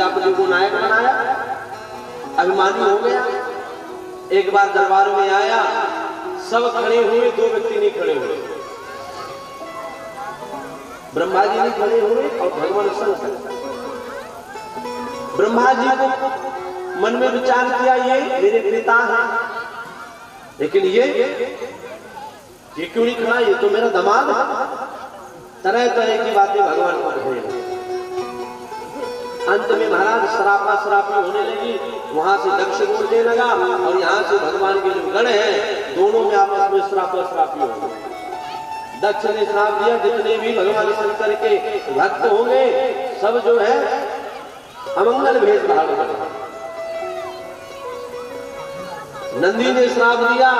प्रजापति को नायक बनाया, अभिमानी हो गया। एक बार दरबार में आया, सब खड़े हुए, दो व्यक्ति नहीं खड़े हुए, ब्रह्मा जी नहीं खड़े हुए और भगवान शंकर। ब्रह्मा जी को मन में विचार किया, ये मेरे पिता हैं, लेकिन ये क्यों नहीं खड़ा, ये तो मेरा दामाद है। तरह तरह की बातें भगवान को कहे। अंत में महाराज शरापी होने लगी, वहां से दक्ष बोलने लगा और यहाँ से भगवान के जो गण हैं दोनों में आपस में शरापी हो गए। दक्ष ने श्राप दिया, जितने भी भगवान शंकर के भक्त होंगे सब जो है अमंगल भेष धारण करेंगे। नंदी ने श्राप दिया,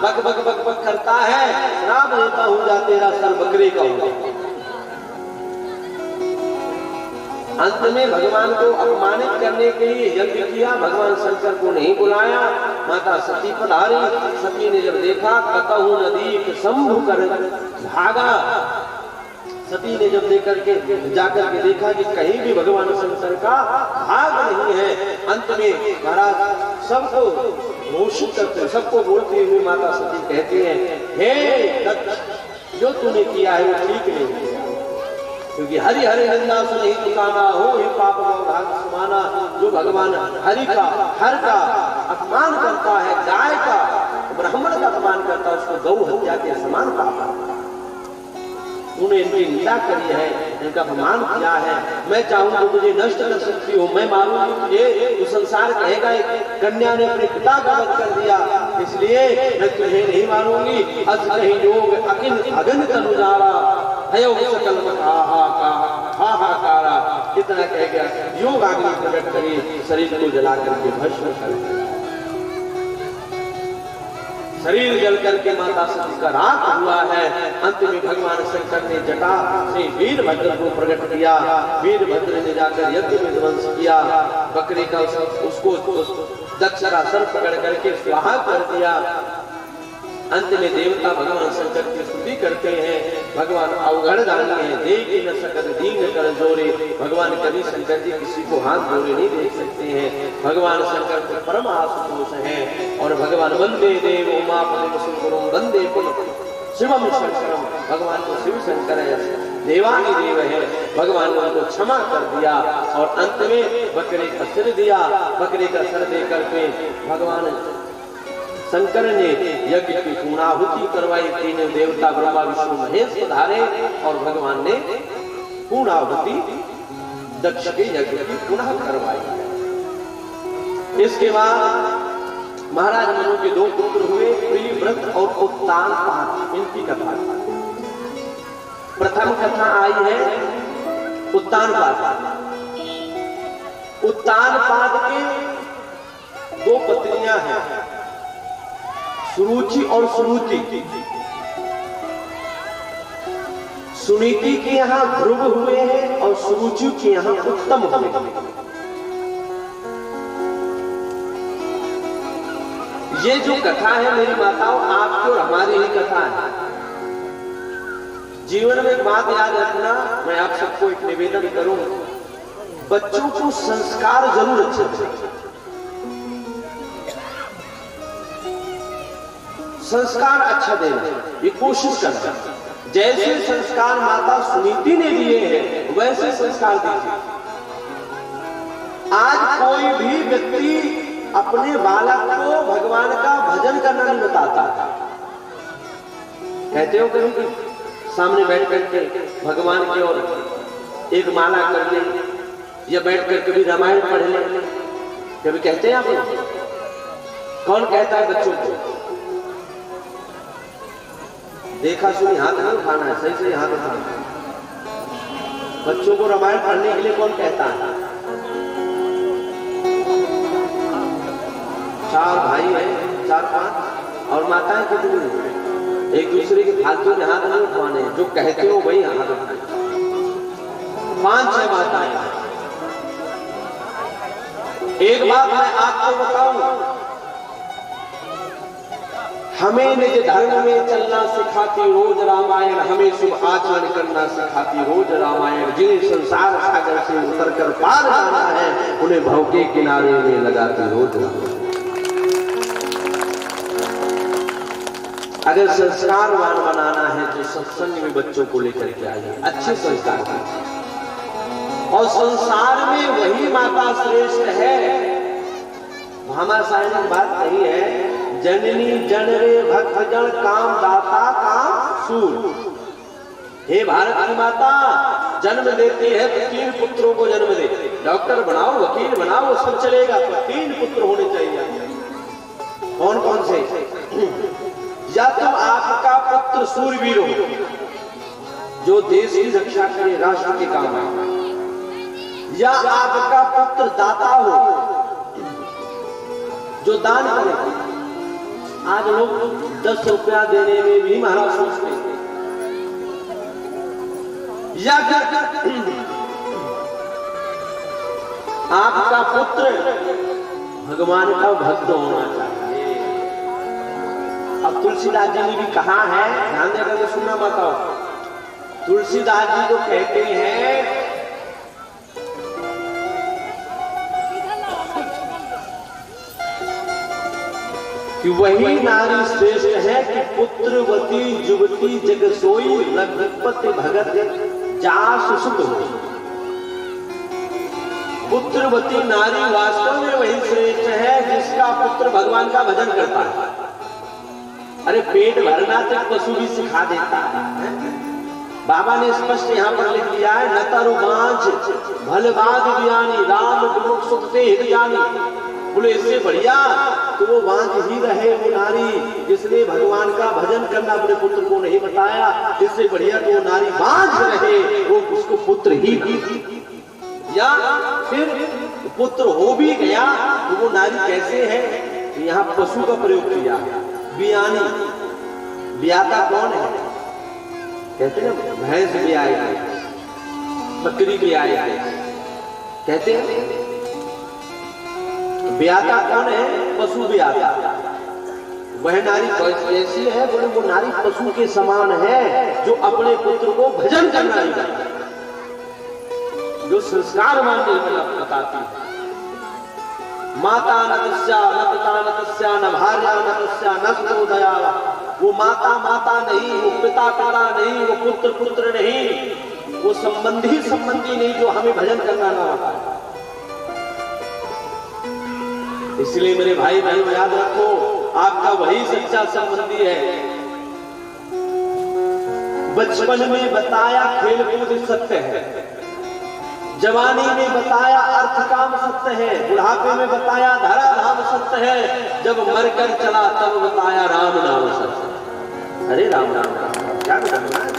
बक बक बक बक करता है, श्राप देता हूं जा तेरा सर बकरे का होगा। अंत में भगवान को अपमानित करने के लिए यज्ञ किया, भगवान शंकर को नहीं बुलाया। माता सती पधारी, सती ने जब देखा कतहु नदी शंभु कर भागा। सती ने जब जाकर के देखा कि कहीं भी भगवान शंकर का भाग नहीं है। अंत में महाराज सबको घोषित करते, सबको बोलते हुए माता सती कहती हैं, हे दक्ष, जो तूने किया है वो ठीक नहीं किया, क्योंकि हरि हरि निंदा सुनहि तुकाना हो, हे पाप भाग समाना। जो भगवान हरि का, हर का अपमान करता है, गाय का, ब्राह्मण का अपमान करता है, उसको गौ हत्या के समान पाप है। तूने इनकी निंदा करी है, इनका अपमान किया है। मैं चाहूंगा तुझे नष्ट कर सकती हूँ, मैं मारूंगी ये संसार कहेगा कन्या ने अपने पिता का वध कर दिया, इसलिए मैं तुझे नहीं मारूंगी। अस कहीं योग अकिन अगन तनुजारा सकल हाहाकारा, इतना कह गया। योग अग्नि प्रकट करी, शरीर को जला करके भस्म कर दिया। शरीर जल करके माता सती का राख हुआ है। अंत में भगवान शंकर ने जटा से वीरभद्र को प्रकट किया। वीरभद्र ने जाकर यज्ञ में ध्वंस किया, बकरी का उसको दक्ष का सर पकड़ करके स्वाहा कर दिया। अंत में देवता भगवान शंकर की स्तुति करते हैं, भगवान अवगढ़ दानी है, देख न सकत दीन कर जोरे। भगवान कभी शंकर जी किसी को हाथ जोड़े नहीं देख सकते हैं। भगवान शंकर को परम आशुतोष है और भगवान वंदे देव उमापति सुंदरम वंदे कुल शिवम शंकरम। भगवान को शिव शंकर है, देवानी देव है। भगवान ने उनको क्षमा कर दिया और अंत में बकरे का सिर दिया। बकरे का सिर दे करके भगवान शंकर ने यज्ञ की पूर्णाहुति करवाई। तीनों देवता ब्रह्मा विष्णु महेश पधारे और भगवान ने पूर्णाहुति दक्ष के यज्ञ की पुनः करवाई। इसके बाद महाराज मनु के दो पुत्र हुए, प्रियव्रत और उत्तानपाद। इनकी कथा, प्रथम कथा आई है उत्तानपाद। उत्तानपाद के दो पत्नियां हैं, सुरुचि और सुनीति। सुनीति के यहाँ ध्रुव हुए हैं और सुरुचि के यहाँ उत्तम हुए हैं। ये जो कथा है मेरी माताओं, आपकी और हमारी ही कथा है। जीवन में एक बात याद रखना, मैं आप सबको एक निवेदन करूं, बच्चों को संस्कार जरूर अच्छे संस्कार अच्छा देना, ये कोशिश करना। जैसे संस्कार माता सुनीति ने दिए हैं वैसे संस्कार दीजिए। आज कोई भी व्यक्ति अपने बालक को भगवान का भजन करना नहीं बताता। कहते हो कभी सामने बैठ करके भगवान की ओर एक माला कर ले या बैठ कर कभी रामायण पढ़ ले, कभी कहते हैं आप? कौन कहता है बच्चों को? देखा सुनी हाथ नहीं उठाना है, सही से हाथ उठाना है। बच्चों को रामायण पढ़ने के लिए कौन कहता है? 4 भाई हैं, 4-5 और माताएं कितनी? एक दूसरे के फालतू में हाथ नहीं उठवाने, जो कहते हो वही हाथ उठाए। 5-6 माताएं। एक बात मैं आपको बताऊं, हमें निज धर्म में चलना सिखाती रोज रामायण, हमें शुभ आचरण करना सिखाती रोज रामायण। जिन्हें संसार सागर से उतर कर पार जाना है उन्हें भव के किनारे में लगाती हो ढूंढ। अगर संस्कारवान बनाना है तो सत्संग में बच्चों को लेकर के आइए, अच्छे संस्कार दीजिए। और संसार में वही माता श्रेष्ठ है। हमारा साहब ने बात कही है, जननी जन रे भक्त जन काम दाता काम सूर। हे भारत की माता, जन्म देती है तो 3 पुत्रों को जन्म देती है। डॉक्टर बनाओ, वकील बनाओ, सब चलेगा, पर 3 पुत्र होने चाहिए। कौन कौन से? या तो आपका पुत्र सूरवीर हो, जो देश की रक्षा करे, राष्ट्र के काम आए, या आपका पुत्र दाता हो, जो दान करे। आज लोग 10 रुपया देने में भी महाराज सोचते हैं। या आपका पुत्र भगवान का भक्त होना चाहिए। अब तुलसीदास जी ने भी कहा है, ध्यान देकर के सुनना बताओ। तुलसीदास जी तो कहते हैं कि वही नारी श्रेष्ठ है कि पुत्रवती जुवती जग सोई, रघुपति भगत जासु सुत हो। पुत्रवती नारी वास्तव में वही श्रेष्ठ है जिसका पुत्र भगवान का भजन करता है। अरे पेट भरना तक पशु भी सिखा देता है। बाबा ने स्पष्ट यहाँ पर लिख दिया है, न तरु बांझ भलबाग ज्ञानी राम गुरुख सुख से हित जानी। बोले इससे बढ़िया तो वो बांझ ही रहे वो नारी जिसने भगवान का भजन करना अपने पुत्र को नहीं बताया। इससे बढ़िया तो वो नारी बांझ रहे, वो उसको पुत्र ही नहीं। या फिर पुत्र हो भी गया तो वो नारी कैसे है? तो यहाँ पशु का प्रयोग किया। बियानी, बियाता कौन है? कहते हैं भैंस भी आए, बकरी भी आए, कहते हैं ब्याता कौन है? पशु ब्याता। वह नारी कैसी है? बोले वो नारी पशु के समान है जो अपने पुत्र को भजन करना नहीं जानता, जो संस्कार मानने बताती है। माता न तस्या न पिता न तस्या न भार्या न तस्या न सुतो दया। वो माता माता नहीं, वो पिता पिता नहीं, वो पुत्र पुत्र नहीं, वो संबंधी संबंधी नहीं जो हमें भजन करना ना आता है। इसलिए मेरे भाई बहन याद रखो, आपका वही सच्चा संबंधी है। बचपन में बताया खेल कूद सत्य है, जवानी में बताया अर्थ काम सत्य है, बुढ़ापे में बताया धरा धाम सत्य है, जब मरकर चला तब बताया राम नाम सत्य है। अरे राम राम राम क्या करना है?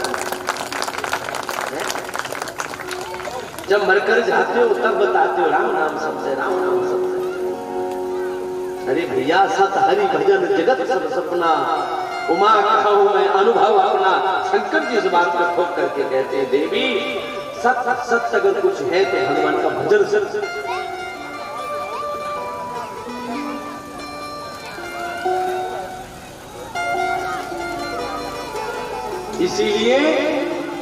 जब मरकर जाते हो तब बताते हो राम नाम सत्य, राम नाम सत्य। अरे भैया सत हरि भजन जगत सब सपना, उमा कहूं मैं अनुभव अपना। शंकर जी इस बात को ठोक करके कहते हैं, देवी सत्य सत्य अगर कुछ है तो भगवान का भजन सत्य। इसीलिए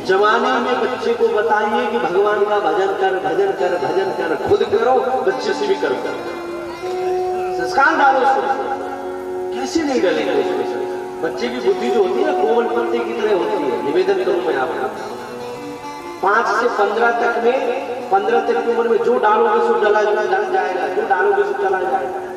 जवानी में बच्चे को बताइए कि भगवान का भजन कर, भजन कर, भजन कर। खुद करो, बच्चे से भी करो। संस्कार डालो उसको। कैसे नहीं डालेंगे उसमें? बच्चे की बुद्धि जो होती है कोमल पत्ते की तरह होती है। निवेदन करूं मैं आपको, 5 से 15 तक में, 15 तक की उम्र में जो डालोगे सो डल जाएगा, जो डालोगे सो चला जाएगा।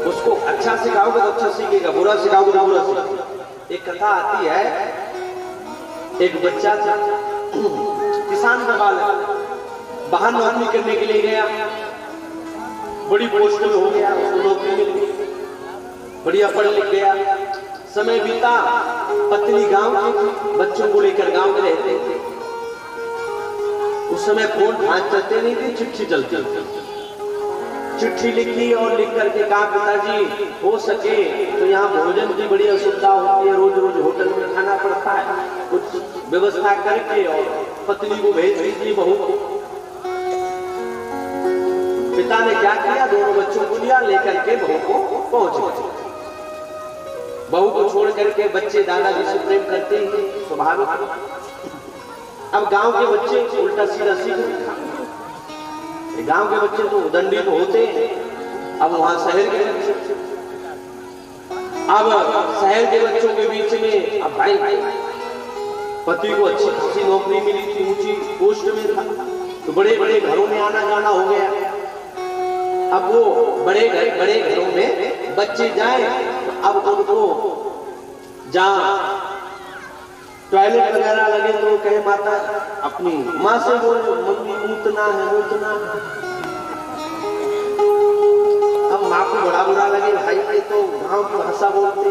उसको अच्छा सिखाओगे तो अच्छा सीखेगा, बुरा सिखाओगे तो बुरा सीखेगा। एक कथा आती है, एक बच्चा था, किसान का बालक, बाहर नौकरी करने के लिए गया, बड़ी पोस्ट में हो गया, उसको नौकरी मिल गई, बढ़िया पढ़ लिख गया। समय बीता, पत्नी गांव की, बच्चों को लेकर गांव में रहते थे। उस समय फोन आज चलते नहीं थे, चिट्ठी चलती थी। चिट्ठी लिखी और लिख करके कहा, पिताजी हो सके तो यहाँ भोजन की बड़ी असुविधा होती है, रोज रोज होटल में खाना पड़ता है, कुछ व्यवस्था करके और पत्नी को भेज दीजिए, बहू को। पिता ने क्या किया, दोनों बच्चों को लिया, लेकर के बहू को पहुंच गए। बहू को छोड़ करके बच्चे दादाजी से प्रेम करते हैं, स्वाभाविक। अब गांव के बच्चे उल्टा सीधा सीख, गांव के बच्चे तो उदंडी तो होते हैं। अब वहां शहर के बच्चे, अब शहर के बच्चों के बीच में अब भाई पति को अच्छी खासी नौकरी मिली थी, ऊंची पोस्ट में था, तो बड़े बड़े घरों में आना जाना हो गया। अब वो बड़े घरों में बच्चे जाए तो अब उनको जहां टॉयलेट वगैरह लगे तो वो कहे माता अपनी माँ से बोलो मम्मी मूतना है मूतना। अब माँ को बड़ा बुरा लगे, भाई ये तो गांव की भाषा बोलते।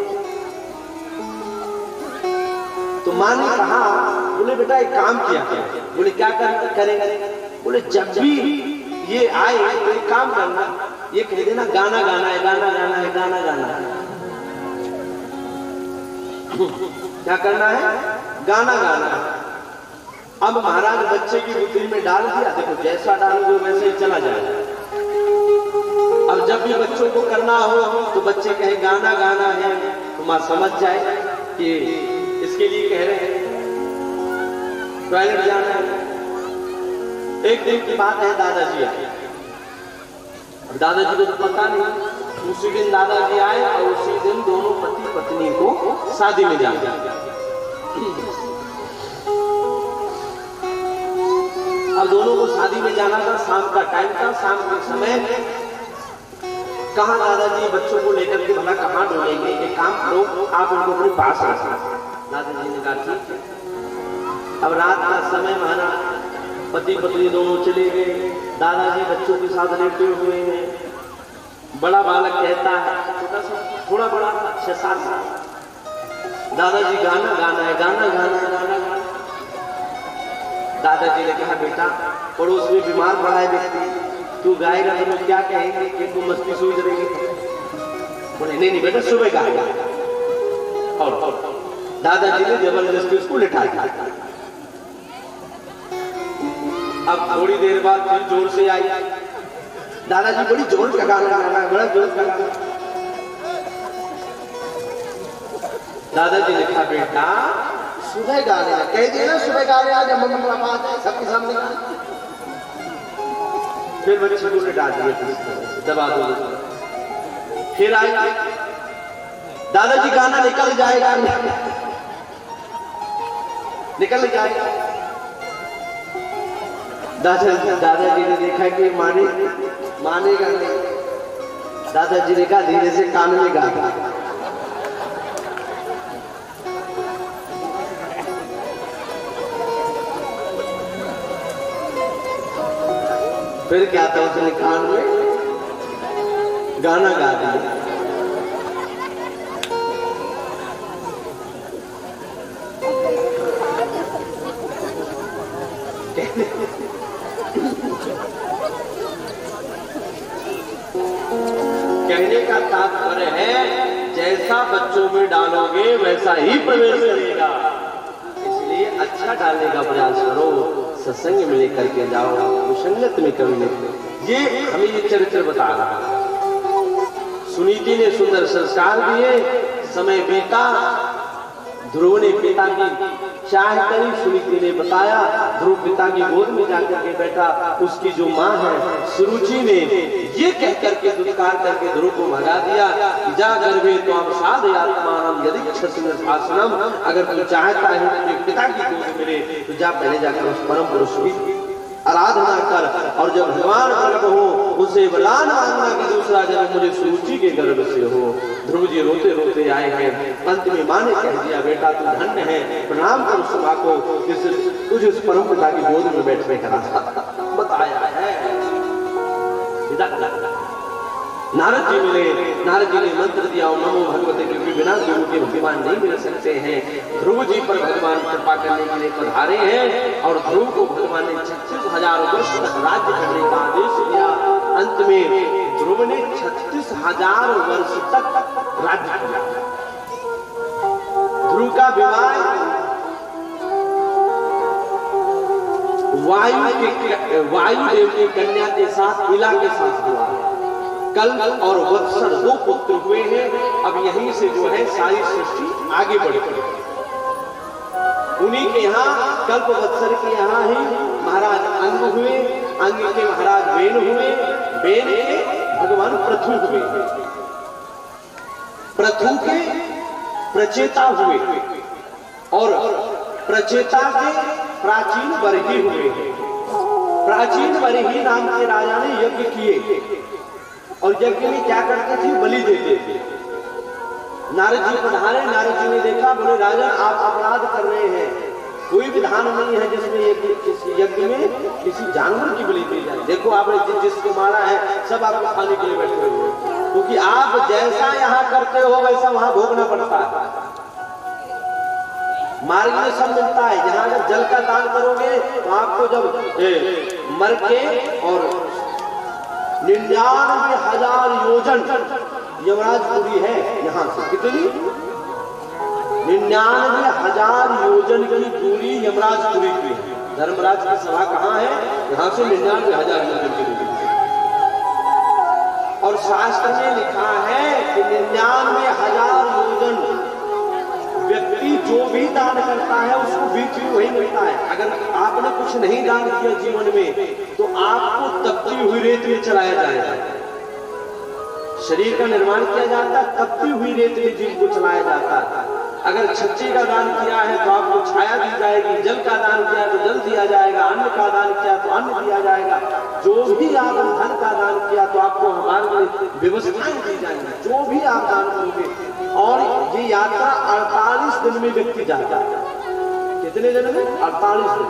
तो माँ ने कहा, बोले बेटा एक काम किया। बोले क्या करेंगे? बोले जब भी ये आए तो एक काम करना, ये कह देना गाना गाना है, गाना गाना है, गाना गाना है। क्या करना है? गाना गाना है। अब महाराज बच्चे की बुद्धि में डाल दिया, देखो जैसा डालोगे वैसे ही चला जाएगा। अब जब भी बच्चों को करना हो तो बच्चे कहे गाना गाना है, तो मां समझ जाए कि इसके लिए कह रहे हैं टॉयलेट जाना है। एक दिन की बात है, दादाजी आए। अब दादाजी को तो पता नहीं, उसी दिन दादाजी आए और उसी दिन दोनों पति पत्नी को शादी में जाना। अब दोनों को शादी में जाना था, शाम का टाइम था। शाम के समय कहाँ दादाजी बच्चों को लेकर के भला कहाँ डोलेंगे? एक काम करो, आप उनको अपने पास रखो। दादाजी ने कहा ठीक है। अब रात का समय महाराज पति पत्नी दोनों चले गए। दादाजी बच्चों के साथ लेटे हुए हैं। बड़ा बालक कहता है, छोटा सा थोड़ा बड़ा 6-7 साल, दादाजी गाना गाना है, गाना गाना है, गाना गाना। दादाजी ने कहा बेटा पड़ोस में बीमार पड़ा है व्यक्ति, तू गाएगा तो लोग क्या कहेंगे कि तू मस्ती सूझ रही है। बोले नहीं बेटा सुबह गाएगा। और दादाजी ने जबरदस्ती उसको लिटा दिया। अब थोड़ी देर बाद फिर जोर से आई। दादाजी बड़ी जोर का गाना गाना, बड़ा जोर का गाना। दादाजी ने कहा बेटा सुबह गाने, कह दिया ना सुबह गाने आ जा, मम्मी पापा आते हैं सबके सामने गाने। फिर बच्चे को लिटा दिए, दबा दो। फिर आई, दादाजी गाना निकल जाएगा, निकल जाएगा। दादाजी ने देखा कि मानेगा नहीं। दादाजी ने कहा धीरे से कान में गा। फिर क्या था, उसने कान में गाना गा दिया। कहने का तात्पर्य है जैसा बच्चों में डालोगे वैसा ही प्रवेश करेगा। इसलिए अच्छा डालने का प्रयास करो, सत्संग में लेकर के जाओ, कुसंगत में कभी नहीं। ये हमें ये चरित्र बता रहा है। सुनीति ने सुंदर संस्कार दिए, समय बीता, ध्रुव ने पिता की चाह करी, सुनीति ने बताया। ध्रुव पिता की गोद में जाकर के बैठा, उसकी जो माँ है सुरुचि ने ये कह करके दुत्कार करके ध्रुव को भगा दिया, जा गर्भे तो आप साध आत्मानम यदि क्षत्रशासनम। अगर कोई चाहता है कि पिता की गोद मिले तो जा पहले जाकर उस परम पुरुष की आराधना कर, और जब भगवान प्रकट हो उसे वरदान मांगना कि दूसरा जन्म मुझे सुरुचि के गर्भ से हो। ध्रुव जी रोते रोते आए हैं। अंत में माँ ने कह दिया बेटा तू धन्य है, प्रणाम कर उस माँ को तुझे उस परम पिता की गोद में बैठने का रास्ता बताया है। नारद जी मिले, नारद जी ने मंत्र दिया नमो भगवते, क्योंकि बिना गुरु के भगवान नहीं मिल सकते हैं। ध्रुव जी पर भगवान कृपा करने के लिए पधारे हैं और ध्रुव को भगवान ने 36,000 वर्ष तक राज्य करने का आदेश दिया। अंत में ध्रुव ने 36,000 वर्ष तक राज्य किया। ध्रुव का विवाह वायुदेव की कन्या के साथ, इला के साथ हुआ है। कल और वत्सर 2 पुत्र हुए हैं। अब यहीं से जो है सारी सृष्टि आगे बढ़ती है। उन्हीं के यहाँ कल्पवत्सर के यहाँ ही महाराज अंग हुए, अंग के महाराज वेन हुए, वेन के भगवान पृथु हुए, पृथु के प्रचेता हुए और प्रचेता के प्राचीन बरही हुए। प्राचीन बरही नाम के राजा ने यज्ञ किए और यज्ञ में क्या करते थे? बलि देते थे। नारद जी पधारे, नारद जी ने देखा, बोले राजा आप अपराध कर रहे हैं, कोई विधान नहीं है जिसमें यज्ञ में किसी जानवर की बलि दी जाए। देखो आपने जिसको मारा है सब आपको खाने के लिए बैठे हुए, क्योंकि आप जैसा यहाँ करते हो वैसा वहां भोगना पड़ता है। मार्ग में सब मिलता है। जहां अगर जल का दान करोगे तो आपको जब मर के और 99,000 योजन यमराजपुरी है यहाँ से, कितनी 99,000 योजन की दूरी यमराजपुरी की है। धर्मराज की सभा कहाँ है? यहाँ से 99,000 योजन की दूरी। और शास्त्र में लिखा है कि 99,000 योजन व्यक्ति जो भी दान करता है उसको बीच में वही मिलता है। अगर आपने कुछ नहीं दान किया जीवन में तो आपको तपती हुई रेत में चलाया जाएगा। शरीर का निर्माण किया जाता है, तपती हुई रेत में जीव को चलाया जाता है। अगर छज्जे का दान किया है तो आपको छाया दी जाएगी, जल का दान किया तो जल दिया जाएगा, अन्न का दान किया तो अन्न दिया जाएगा। जो भी आप धन का दान किया तो आपको हमारे व्यवस्थाएं दी जाएंगी, जो भी आप दान करोगे। और ये यात्रा 48 दिन में व्यक्ति जाता है। कितने दिन में? 48 दिन।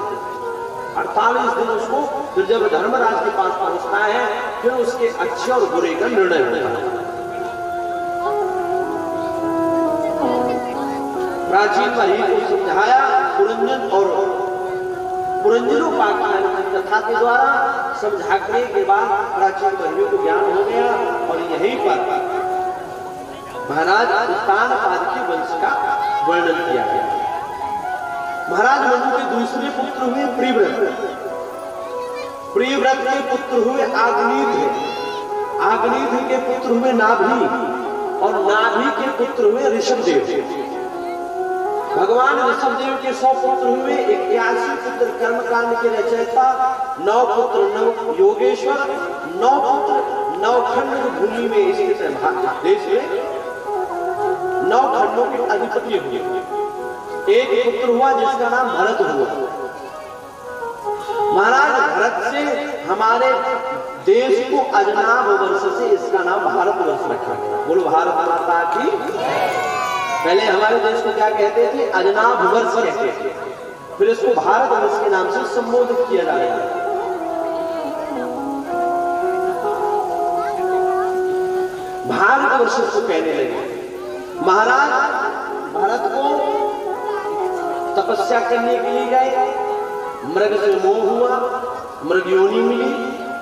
48 दिन उसको फिर जब धर्मराज के पास पहुंचता है फिर उसके अच्छे और बुरे का निर्णय होता है। प्राचीन बरही को समझाया पुरंजन और पुरंजनोपाख्यान की कथा के द्वारा समझाने के बाद प्राचीन बरही को ज्ञान हो गया और यहीं पर महाराज उत्तानपाद के वंश का वर्णन किया गया। महाराज मनु के दूसरे पुत्र हुए प्रियव्रत, प्रियव्रत के पुत्र हुए आग्नेय, आग्नेय के पुत्र हुए नाभि और नाभि के पुत्र हुए ऋषभदेव। भगवान ऋषभदेव के 100 पुत्र हुए, 81 पुत्र कर्मकांड के रचयिता, 9 पुत्र नव योगेश्वर, 9 पुत्र नवखंड भूमि में स्थित देश में 9 खंडों के अधिपति हुए। एक पुत्र हुआ जिसका नाम भरत हुआ। महाराज भरत से हमारे देश को अजनाभ वर्ष से इसका नाम भारत वर्ष रखा गया। बोलो भारत माता की। पहले हमारे देश को क्या कहते थे? अजनाभ वर्ष कहते थे, फिर इसको भारत वर्ष के नाम से संबोधित किया जा रहा है। भारत वर्ष को कहने लगे। महाराज भरत को तपस्या करने के लिए गए, मृग से मोह हुआ, मृग योनि मिली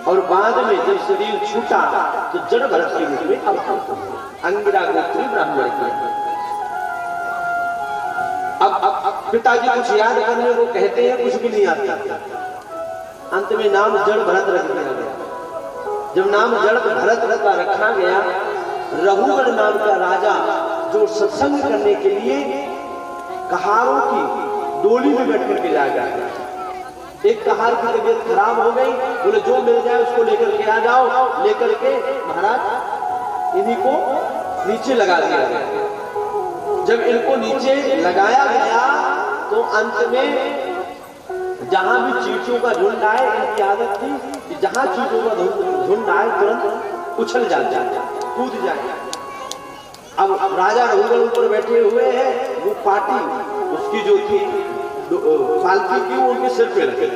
और बाद में जब शरीर छूटा तो जड़ भरत के रूप में अवतरित हुए। अंगिरा गोत्री ब्राह्मण किया। अब पिताजी कुछ याद करने को कहते हैं, कुछ भी नहीं आता। अंत में नाम जड़ भरत रख दिया गया। जब नाम जड़ भरत रखा गया, रघुगण नाम का राजा जो सत्संग करने के लिए कहारों की डोली में बैठ करके जाएगा। एक कहार की तबीयत खराब हो गई, बोले जो मिल जाए उसको लेकर के आ जाओ। लेकर के महाराज इन्हीं को नीचे लगा दिया गया। जब इनको नीचे लगाया गया तो अंत में जहां भी चींटियों का झुंड आए, इनकी आदत थी कि जहां चींटियों का झुंड आए तुरंत उछल जाए, कूद जाए। अब राजा रघुगण ऊपर बैठे हुए हैं, वो पार्टी उसकी जो थी पालकी की वो उनके सिर पे रखे।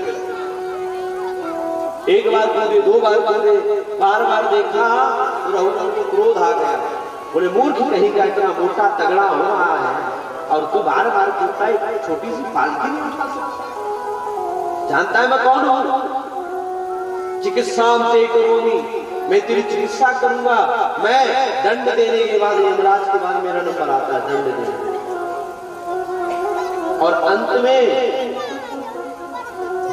एक बार कूदे, 2 बार कूदे, बार बार देखा तो रघुगण को क्रोध आ गया। बोले मूर्ख कहीं का क्या मोटा तगड़ा हो रहा है और तू बार बार कूदता है, छोटी सी पालकी नहीं उठा सकता। जानता है मैं कौन हूं? चिकित्सा ते करोमी, मैं तेरी चिकित्सा करूंगा। मैं दंड देने के बाद यमराज के बाद मेरा नंबर आता है दंड देने। और अंत में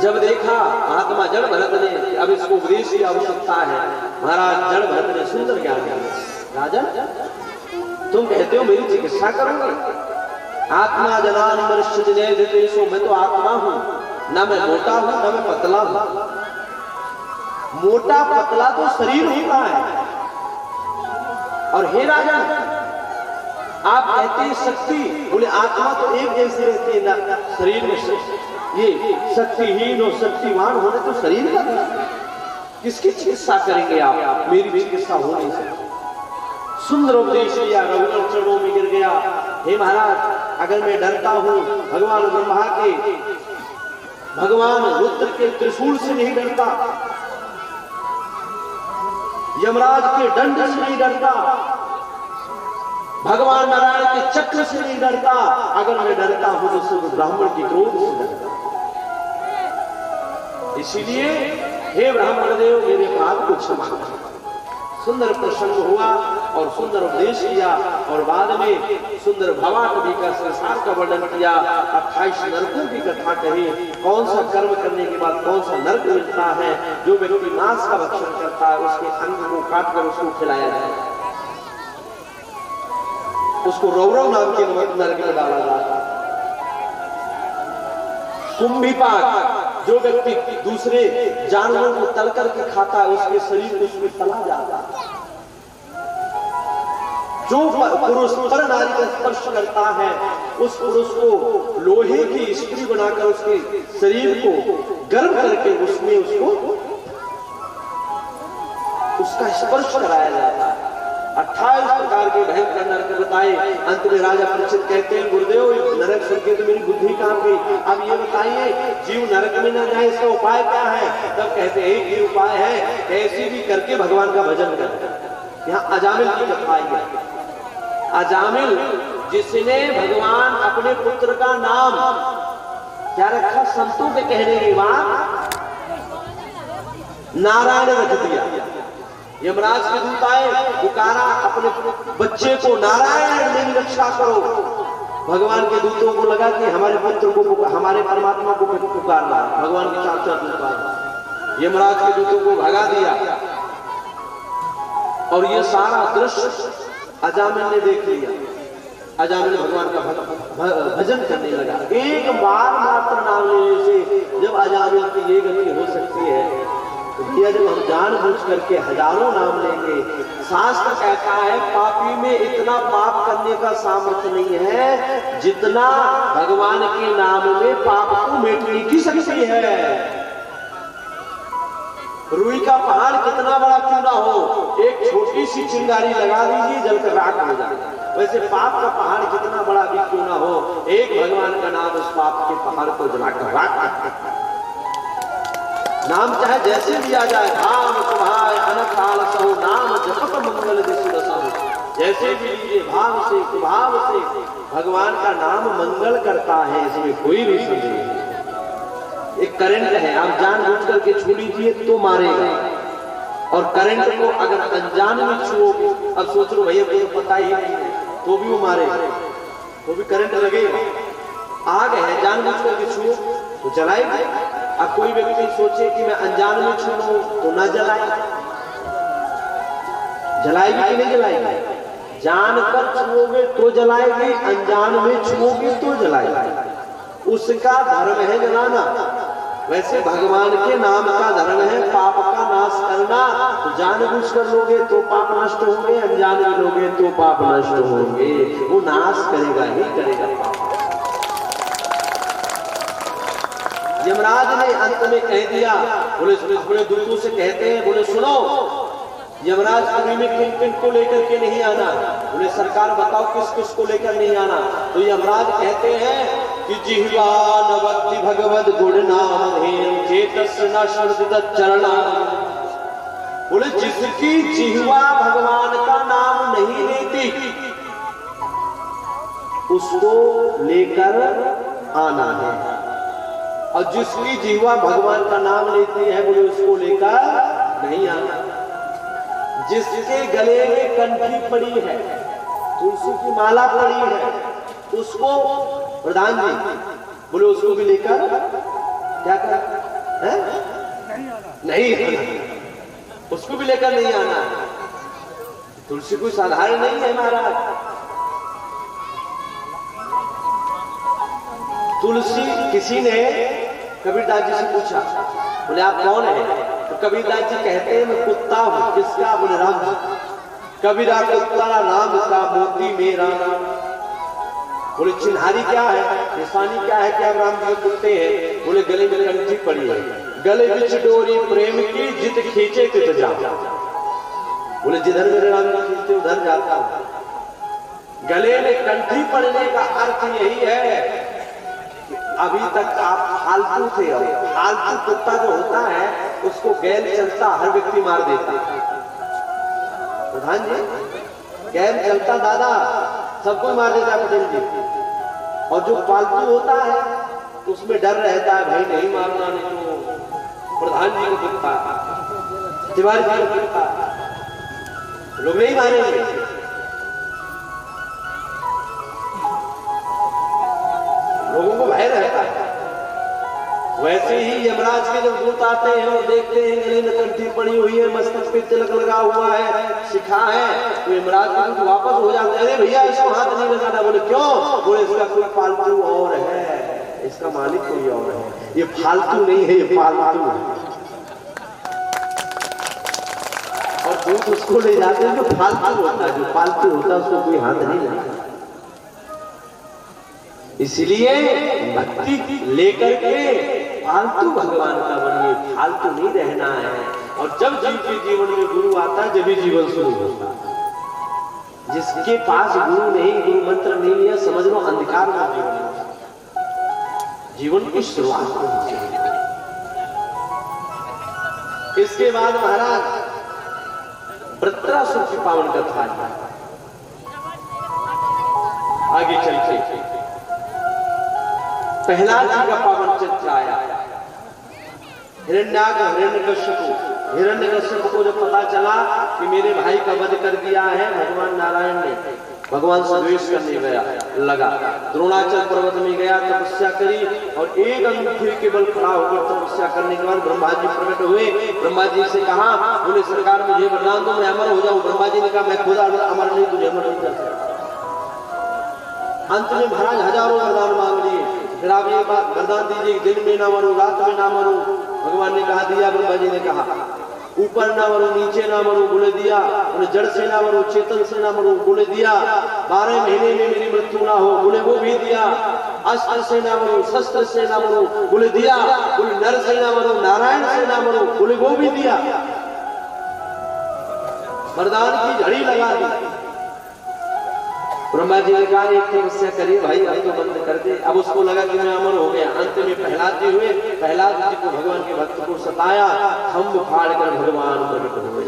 जब देखा महात्मा जड़ भरत ने अब इसको उपदेश की आवश्यकता है, महाराज जड़ भरत ने सुंदर ज्ञान दिया। राजा तुम कहते हो मेरी चिकित्सा करोगे, आत्मा जनान मनुष्य जने देशो, मैं तो आत्मा हूं, ना मैं मोटा हूं ना मैं पतला हूं। मोटा पतला तो शरीर होता है। और हे राजन, आप कहते हैं शक्ति, बोले आत्मा तो एक जैसी रहती है ना, शरीर में ये शक्तिहीन और शक्तिवान होने तो शरीर का किसकी चिकित्सा करेंगे आप? मेरी चिकित्सा हो नहीं सकती। सुंदर उपदेश किया, रघुवर चरणों में गिर गया। हे महाराज, अगर मैं डरता हूं भगवान ब्रह्मा के, भगवान रुद्र के त्रिशूल से नहीं डरता, यमराज के दंड से नहीं डरता, भगवान नारायण के चक्र से नहीं डरता, अगर मैं डरता हूं तो सिर्फ ब्राह्मण की क्रोध से डरता। इसीलिए हे ब्राह्मण देव, मेरे अपराध को क्षमा करो। सुंदर प्रसंग हुआ और सुंदर उपदेश किया और बाद में सुंदर भवाटवी का संसार का वर्णन किया। 28 नरकों की कथा कही, कौन सा कर्म करने के बाद कौन सा नरक मिलता है। जो व्यक्ति मांस का भक्षण करता है उसके अंग को काट कर उसको खिलाया जाए, उसको रौरव नाम के नरक में डाला जाता है। कुंभीपाक, जो व्यक्ति दूसरे जानवरों को तल करके खाता है उसके शरीर को उसमें तला जाता है। जो पुरुष पर नारी का स्पर्श करता है उस पुरुष को लोहे की स्त्री बनाकर उसके शरीर को गर्म करके उसमें उसका स्पर्श कराया जाता है। 28 प्रकार के भयंकर नरक बताए। अंत में राजा परीक्षित कहते हैं, गुरुदेव नरक सुन के तो मेरी बुद्धि कहां गई, अब ये बताइए जीव नरक में न जाए इसका उपाय क्या है। तब कहते हैं एक ही उपाय है, ऐसी भी करके भगवान का भजन कर। यहाँ अजामिल की कथा आई है। अजामिल जिसने भगवान अपने पुत्र का नाम क्या रखा, संतों के कहने के बाद नारायण रख दिया। यमराज के दूत आए, पुकारा अपने बच्चे को, नारायण मेरी रक्षा करो। भगवान के दूतों को लगा कि हमारे पुत्र को, हमारे परमात्मा को पुकारना। भगवान के 4 दूत आए, यमराज के दूतों को भगा दिया और ये सारा दृश्य अजामिल ने देख लिया। अजामिल भगवान का भजन करने लगा। एक बार मात्र नाम लेने से जब अजामिल की ये गति हो सकती है, तो भैया जब हम जानबूझ करके हजारों नाम लेंगे। शास्त्र कहता है पापी में इतना पाप करने का सामर्थ्य नहीं है जितना भगवान के नाम में पाप को मिटने की शक्ति है। रुई का पहाड़ कितना बड़ा क्यों ना हो, एक छोटी सी चिंगारी लगा दीजिए जलकर राख हो जाएगा। वैसे पाप का पहाड़ कितना बड़ा भी क्यों ना हो, एक भगवान का नाम उस पाप के पहाड़ को जलाकर राख सकता है। नाम चाहे जैसे दिया जाए, भाव सुभाय अनखाल सहो, नाम जपत मंगल दिशु। जैसे भी लीजिए, भाव से कुभाव से भगवान का नाम मंगल करता है, इसमें कोई भी संदेह नहीं। एक करंट है, आप जानबूझ करके छू लीजिए तो मारेगा, और करंट को अगर अनजान में छुओगे, अब सोच लो भैया मुझे पता ही नहीं तो भी वो मारेगा, तो भी करंट लगेगा। आग है, जानबूझ करके छुओ तो जलाएगा। अब कोई व्यक्ति सोचे कि मैं अनजान में छू लूं तो ना जलाएगा, जलाएगी कि नहीं जलाएगी? जानकर छुओगे तो जलाएगी, अनजान में छुओगे तो जलाएगी। उसका धर्म है जलाना। वैसे भगवान के नाम का धर्म है पाप का नाश करना। तो जानबूझ कर लोगे तो पाप नष्ट होंगे, अनजान में लोगे तो पाप नष्ट होंगे। वो नाश करेगा ही करेगा पाप। यमराज ने अंत में कह दिया, बोले दूतों से कहते हैं, बोले सुनो यमराज पुरी में किन किन को लेकर के नहीं आना। बोले सरकार बताओ किस किस को लेकर नहीं आना। तो यमराज कहते हैं कि जिह्वा नवति भगवद गुण नाम चेतस न शर्दित चरणा। बोले जिसकी जिह्वा भगवान का नाम नहीं लेती उसको लेकर आना है, और जिसकी जिह्वा भगवान का नाम लेती है बोले उसको लेकर नहीं आना। जिसके गले में कंठी पड़ी है, तुलसी की माला पड़ी है, उसको प्रधान जी बोले उसको भी लेकर क्या कर नहीं आना, उसको भी लेकर नहीं आना। तुलसी कोई साधारण नहीं है महाराज। तुलसी किसी ने कबीरदास जी से पूछा, बोले आप कौन है? तो कबीरदास जी कहते हैं मैं कुत्ता हूँ। किसका? बोले राम जी। कबीरा कुत्ता राम का मोती मेरा नाम। बोले चिन्हारी क्या है, निशानी क्या है कि आप राम जी के कुत्ते हैं? बोले गले में कंठी पड़ी है, गले बिच डोरी प्रेम की जित खींचे तित जा। बोले जिधर मेरे राम जी खींचते उधर जाता हूं। गले में कंठी पड़ने का अर्थ यही है कि अभी तक आप फालतू थे, और फालतू कुत्ता जो होता है उसको गैर चलता हर व्यक्ति मार देता है। प्रधान जी गैर चलता दादा सबको मार देता है पटेल जी, और जो पालतू होता है तो उसमें डर रहता है, भाई नहीं मारना, नहीं तो प्रधान जी को कुत्ता, तिवारी जी को कुत्ता, लोग नहीं मारेंगे। लोगों को भय रहता है। वैसे ही यमराज के जब दूत आते हैं और देखते हैं गले में कंठी पड़ी हुई है, मस्तक पे तिलक लगा हुआ है, शिखा है, तो यमराज के दूत वापस हो जाते हैं, अरे भैया इसको हाथ नहीं लगाना। बोले क्यों? बोले इसका कोई फालतू और है, इसका मालिक कोई और है, ये फालतू नहीं है, ये फालतू है। और दूत उसको ले जाते हैं जो फालतू होता है, जो फालतू होता है उसको कोई हाथ नहीं लगाता। इसलिए भक्ति लेकर के फालतू भगवान का बनिए, फालतू नहीं रहना है। और जब जीव के जीवन में गुरु आता है, जब ही जीवन शुरू होता है। जिसके पास गुरु नहीं, गुरु मंत्र नहीं लिया, समझ लो अंधकार में जीवन की शुरुआत होनी चाहिए। इसके बाद महाराज वृत्रासुर की पावन कथा आगे चलते प्रहलाद जी का पावन चरित्र आया। हिरण्यकश्यप को जब पता चला कि मेरे भाई का वध कर दिया है भगवान नारायण ने, भगवान से द्वेष करने गया लगा, द्रोणाचल पर्वत में गया, तपस्या करी, और एक अंगूठे के बल खड़ा होकर तपस्या करने के बाद ब्रह्मा जी प्रकट हुए। ब्रह्मा जी से कहा, बोले सरकार मुझे वरदान दो, मैं अमर हो जाऊं। ब्रह्मा जी ने कहा मैं खुद अमर नहीं, तुझे अमर नहीं कर सकता। अंत में महाराज हजारों वरदान मांग लिए, फिर आप ये बात वरदान दीजिए, दिन में ना मरूं, रात में ना मरूं। भगवान ने कहा दिया, ब्रह्मा जी ने कहा ऊपर ना मरूं, नीचे ना मरूं, बोले दिया। बोले जड़ से ना मरूं, चेतन से ना मरूं, बोले दिया। 12 महीने में मेरी मृत्यु ना हो, बोले वो भी दिया। अस्त्र से ना मरूं, शस्त्र से ना मरूं, बोले दिया। बोले नर से ना मरूं, नारायण से ना मरूं, बोले वो भी दिया। वरदान की झड़ी लगा दी। ब्रह्मा जी ने कहा एक तपस्या करिए भाई, अब तो बंद कर दे। अब उसको लगा कि मैं अमर हो गया। अंत में प्रहलाद जी हुए, प्रहलाद जी को भगवान के भक्त को सताया, खम्भ फाड़ कर भगवान प्रकट हुए।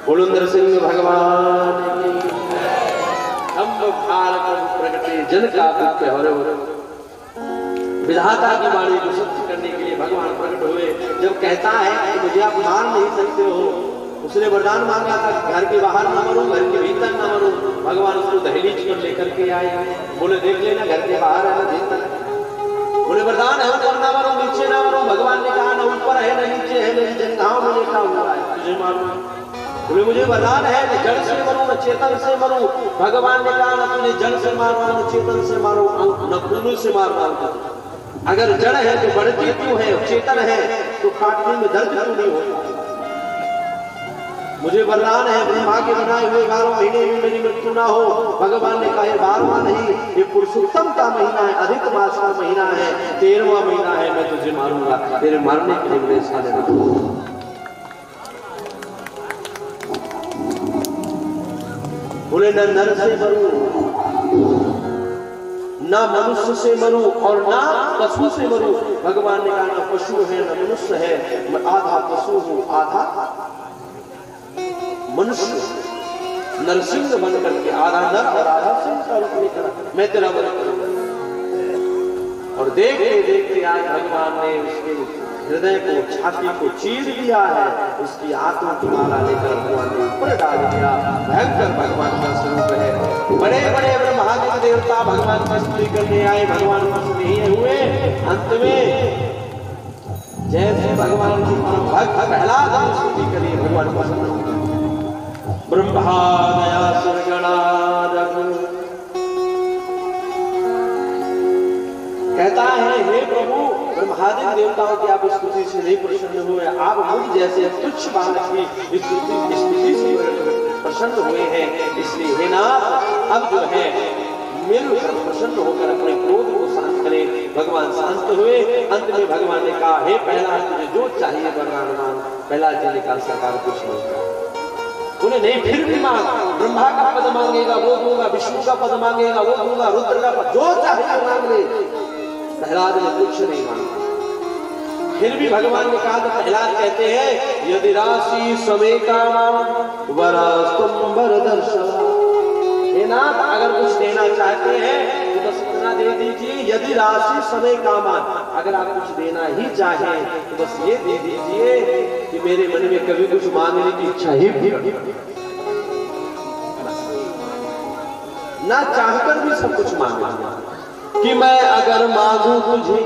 बोलो नरसिंह भगवान की, खम्भ फाड़ कर प्रकटे जन का दुख हरे। विधाता की वाणी को सत्य करने के लिए भगवान प्रकट हुए। जब कहता है कि मुझे आप मार नहीं सकते हो, उसने वरदान मांगा था घर के बाहर ना मरूं, घर के भीतर ना मरूं। भगवान उसको दहलीज पर लेकर के आए, बोले देख लेना घर के बाहर है ना भीतर है। बोले वरदान है ऊपर ना मरूं, नीचे ना मरूं। भगवान ने कहा ना ऊपर है ना नीचे है, मेरी जंघाओं में लिखा हुआ है तुझे मारूं। बोले मुझे वरदान है न जड़ से मरूं न चेतन से मरूं। भगवान ने कहा ना तुझे जड़ से मारना, न चेतन से मारो, न खून से मारना। अगर जड़ है तो बढ़ती क्यों है, चेतन है तो काटने में दर्द क्यों नहीं होता। मुझे वरदान है ब्रह्मा के बनाए हुए 12 महीने में मेरी मृत्यु ना हो। भगवान ने कहा 12वां नहीं, ये पुरुषोत्तम का महीना है, अधिक मास का महीना है, 13वां महीना है, मैं तुझे मारूंगा। तेरे मारने के लिए मेरे साथ रहना। बोले न नर से मरूं, ना मनुष्य से मरूं, और ना पशु से मरूं। भगवान ने कहा ना पशु है ना मनुष्य है, मैं आधा पशु हूं आधा मनुष्य। नरसिंह बन करके आधा नर और आधा सिंह का रूप लेकर मैं तेरा वध करूंगा। और देखते देखते आज भगवान ने उसके हृदय को, छाती को चीर दिया है। उसकी आत्मा की माला लेकर भगवान ने ऊपर डाल दिया। भयंकर भगवान का स्वरूप है। बड़े बड़े ब्रह्मादि देवता भगवान की स्तुति करने आए, भगवान खुश नहीं हुए। अंत में जैसे भगवान की परम भक्त प्रहलाद ने स्तुति करी, भगवान को ब्रह्मा दया सुरगणा कहता है, हे प्रभु ब्रह्मादि देवताओं की आप स्तुति से नहीं प्रसन्न हुए, आप मुझ जैसे तुच्छ बालक की स्तुति से प्रसन्न हुए हैं, इसलिए हे नाथ अब जो है मिलकर प्रसन्न होकर अपने क्रोध को शांत करें। भगवान शांत हुए। अंत में भगवान ने कहा, हे प्रहलाद तुझे जो चाहिए वरदान मांग। प्रहलाद जी ने कहा, सरकार कुछ नहीं। उन्हें नहीं, फिर भी मांग। ब्रह्मा का पद मांगेगा वो दूंगा, विष्णु का पद मांगेगा वो दूंगा, रुद्र का पद, जो चाहिए मांग ले। प्रहलाद ने कुछ नहीं मांगा। फिर भी भगवान ने कहा, तो प्रहलाद कहते हैं, यदि राशि समय कामा वरस्तुम वरदर्शना। हे नाथ अगर कुछ देना चाहते हैं तो बस इतना दे दीजिए। यदि राशि समय कामान, अगर आप कुछ देना ही चाहें तो बस ये दे दीजिए कि मेरे मन में कभी कुछ मांगने की इच्छा ही ना चाहकर भी सब कुछ मांगा कि मैं अगर मांगू तुझे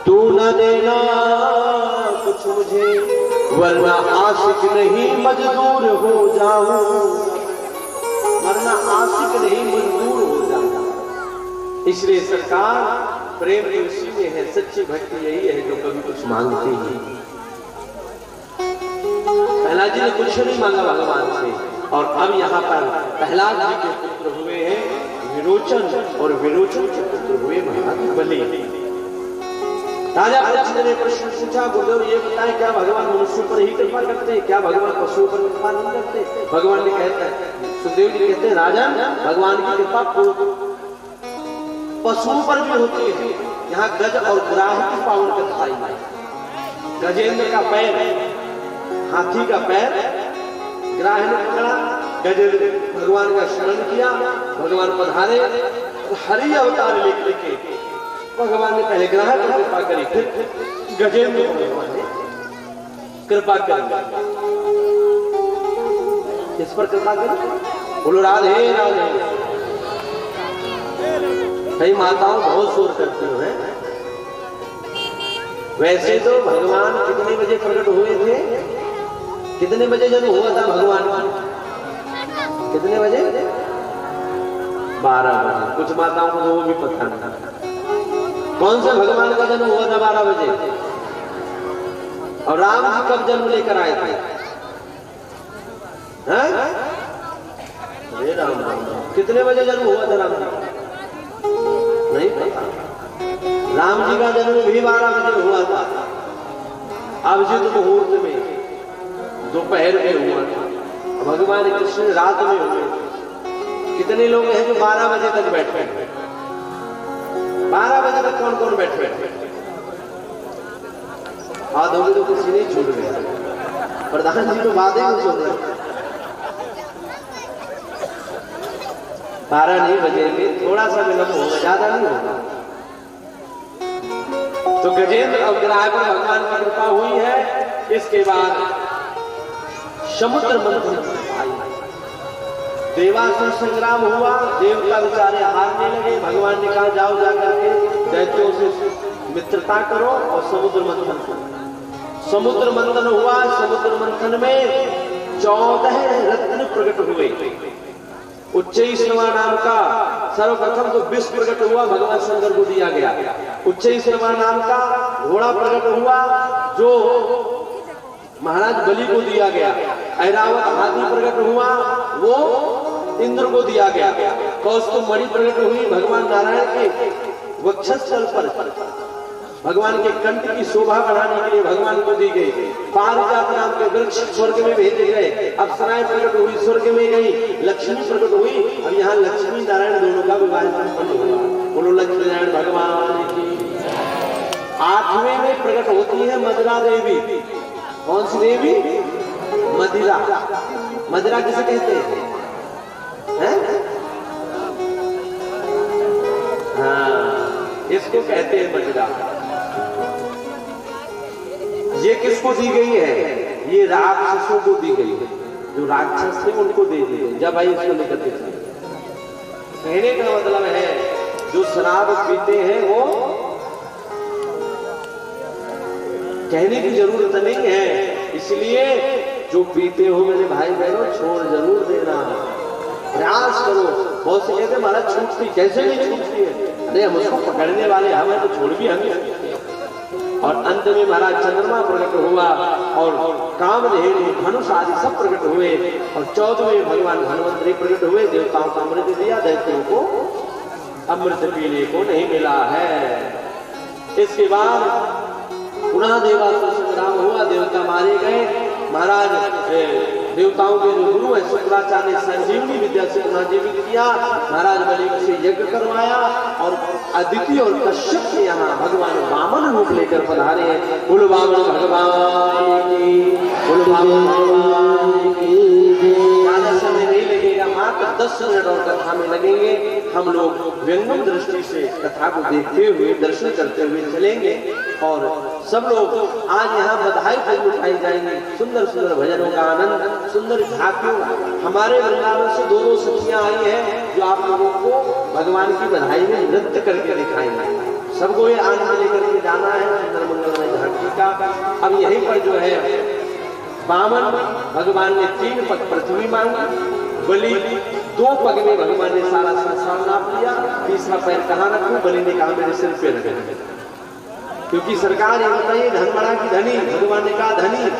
तू न देना कुछ मुझे, वरना आशिक नहीं मजदूर हो जाऊं, वरना आशिक नहीं मजदूर हो जाता। इसलिए सरकार प्रेम उसी में है, सच्ची भक्ति यही है जो कभी कुछ मांगते ही। प्रहलाद जी ने कुछ नहीं मांगा भगवान से। और अब यहाँ पर प्रहलाद जी के पुत्र हुए हैं विरोचन, और विरोचन के पुत्र हुए महाराज बलि। राजा परीक्षित ने प्रश्न पूछा, गुरुदेव ये बताएं क्या भगवान मनुष्यों पर ही कृपा करते हैं, क्या भगवान पशुओं पर कृपा नहीं करते? भगवान ने कहता है, सुखदेव जी कहते हैं, राजन भगवान की कृपा पशुओं पर भी होती है। यहाँ गज और ग्राह की पावन कथा आई है। गजेंद्र का पैर हाथी का पैर ग्राह ने पकड़ा, गजेंद्र भगवान का शरण किया, भगवान पधारे, हरि अवतार लेके भगवान ने पहले ग्राह पर कृपा करी, फिर गजेंद्र भगवान ने कृपा करी। किस पर कृपा करी? बोलो राधे राधे। कई माताओं बहुत शोर करती हो हैं। वैसे तो भगवान कितने बजे प्रकट हुए थे? कितने बजे जन्म हुआ था भगवान का? कितने बजे? 12 बजे। कुछ माताओं को तो वो भी पता नहीं। कौन से भगवान का जन्म हुआ था 12 बजे? और राम जी कब जन्म लेकर आए थे? अरे राम कितने बजे जन्म हुआ था राम जी? नहीं पता। राम जी का जन्म भी 12 बजे हुआ था। अभिजीत मुहूर्त में दोपहर में हुआ था। भगवान कृष्ण रात में हुए। कितने लोग हैं जो 12 बजे तक बैठे हैं? 12 बजे तक कौन कौन बैठे हैं? हाथ होगी तो कुछ नहीं छूट गया। प्रधान जी तो बातें कुछ हो गए। 12 नहीं बजेंगे, थोड़ा सा विलंब होगा, ज्यादा नहीं होगा। तो गजेंद्र और ग्राह पर भगवान की कृपा हुई है। इसके बाद समुद्र मंथन आई, देवासुर संग्राम हुआ, देवता बेचारे हारने लगे। भगवान ने कहा जाओ जाकर के दैत्यों से मित्रता करो और समुद्र मंथन करो। समुद्र मंथन हुआ। समुद्र मंथन में 14 रत्न प्रकट हुए। उच्चैश्रवा नाम का सर्वप्रथम तो विष प्रकट हुआ, भगवान शंकर को दिया गया। उच्चैश्रवा नाम का घोड़ा प्रकट हुआ जो महाराज बलि को दिया गया। ऐरावत हाथी प्रकट हुआ, वो इंद्र को दिया गया। कौस्तुभ मणि प्रकट हुई भगवान नारायण के वक्षस्थल पर, भगवान के कंठ की शोभा बढ़ाने के लिए भगवान को दी गई। पारिजात नाम के वृक्ष स्वर्ग में भेजे गए। अप्सराएं प्रकट हुई, स्वर्ग में गई। लक्ष्मी प्रकट हुई। अब यहाँ लक्ष्मी नारायण दोनों का विवाह संपन्न हुआ। बोलो लक्ष्मी नारायण भगवान की। 8वें में प्रकट होती है मदिरा देवी। कौन सी देवी? मदिरा। मदिरा किसे कहते हैं? हाँ, इसको कहते हैं मदिरा। ये किसको दी गई है? ये राक्षसों को दी गई है। जो राक्षस थे उनको दे दी गई। जब भाई इसको लेकर के कहने का मतलब है जो शराब पीते हैं वो, कहने की जरूरत नहीं है। इसलिए जो पीते हो मेरे भाई बहनों छोड़ जरूर देना। प्रयास करो। बहुत से कहते महाराज छूटती, कैसे नहीं छूटती है? अरे हम उसको पकड़ने वाले हमें तो छोड़ भी हमें। और अंत में महाराज चंद्रमा प्रकट हुआ और कामधेनु धनुष आदि सब प्रकट हुए और 14वें भगवान धन्वंतरी प्रकट हुए। देवताओं को अमृत दिया, दैत्यों को अमृत पीने को नहीं मिला है। इसके बाद पुनः देवासुर संग्राम हुआ, देवता मारे गए। महाराज देवताओं के जो गुरु है शुक्राचार्य ने संजीवनी विद्या से पुनः जीवित किया। महाराज बलि से यज्ञ करवाया और अदिति और कश्यप के यहाँ भगवान वामन रूप लेकर पधारे हैं। बोलो वामन भगवान की, बोलो वामन भगवान की। ज्यादा समय नहीं लगेगा, मात्र 10 मिनट और कथा में लगेंगे। हम लोग व्यंगम दृष्टि से कथा को देखते हुए दर्शन करते हुए चलेंगे और सब लोग आज यहाँ बधाई भजन उठाई जाएंगे। सुंदर सुंदर भजनों का आनंद, सुंदर झांकियों। हमारे वृंदावन से 2 सखियां आई हैं जो आप लोगों को भगवान की बधाई में नृत्य करके दिखाएंगे। सबको ये आनंद लेकर के जाना है सुंदर मंगलमय झांकी का। अब यहीं पर जो है वामन भगवान ने 3 पग पृथ्वी मांगी, बलि 2 पग में भगवान ने सारा संसार नाप लिया। तीसरा पैर कहाँ रखूं? बलि ने कहा मेरे सिर पे रखे, क्योंकि सरकार ये बताइए धनमड़ा की धनी। भगवान ने कहा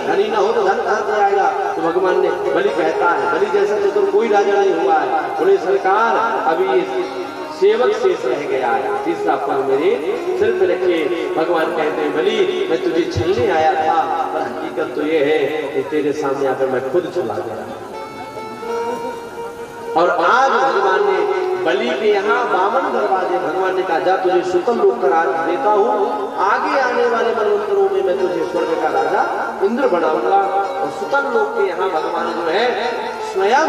धनी ना हो तो धन कहां से आएगा? तो भगवान ने, बलि कहता है बलि जैसा तो कोई राजा नहीं हुआ है। बोले सरकार अभी ये सेवक शेष रह गया है, तीसरा पग मेरे सिर पे रखे। भगवान कहते हैं बलि मैं तुझे छलने आया था, पर हकीकत तो ये है कि तेरे सामने आकर मैं खुद चला गया। और आज भगवान ने बलि के यहाँ वामन दरवाजे भगवान ने कहा जा तुझे सुतल लोक का राज देता हूँ, आगे आने वाले मनवंतरों में मैं तुझे स्वर्ग का राजा इंद्र बनाऊंगा। और सुतल लोक के यहाँ भगवान जो है स्वयं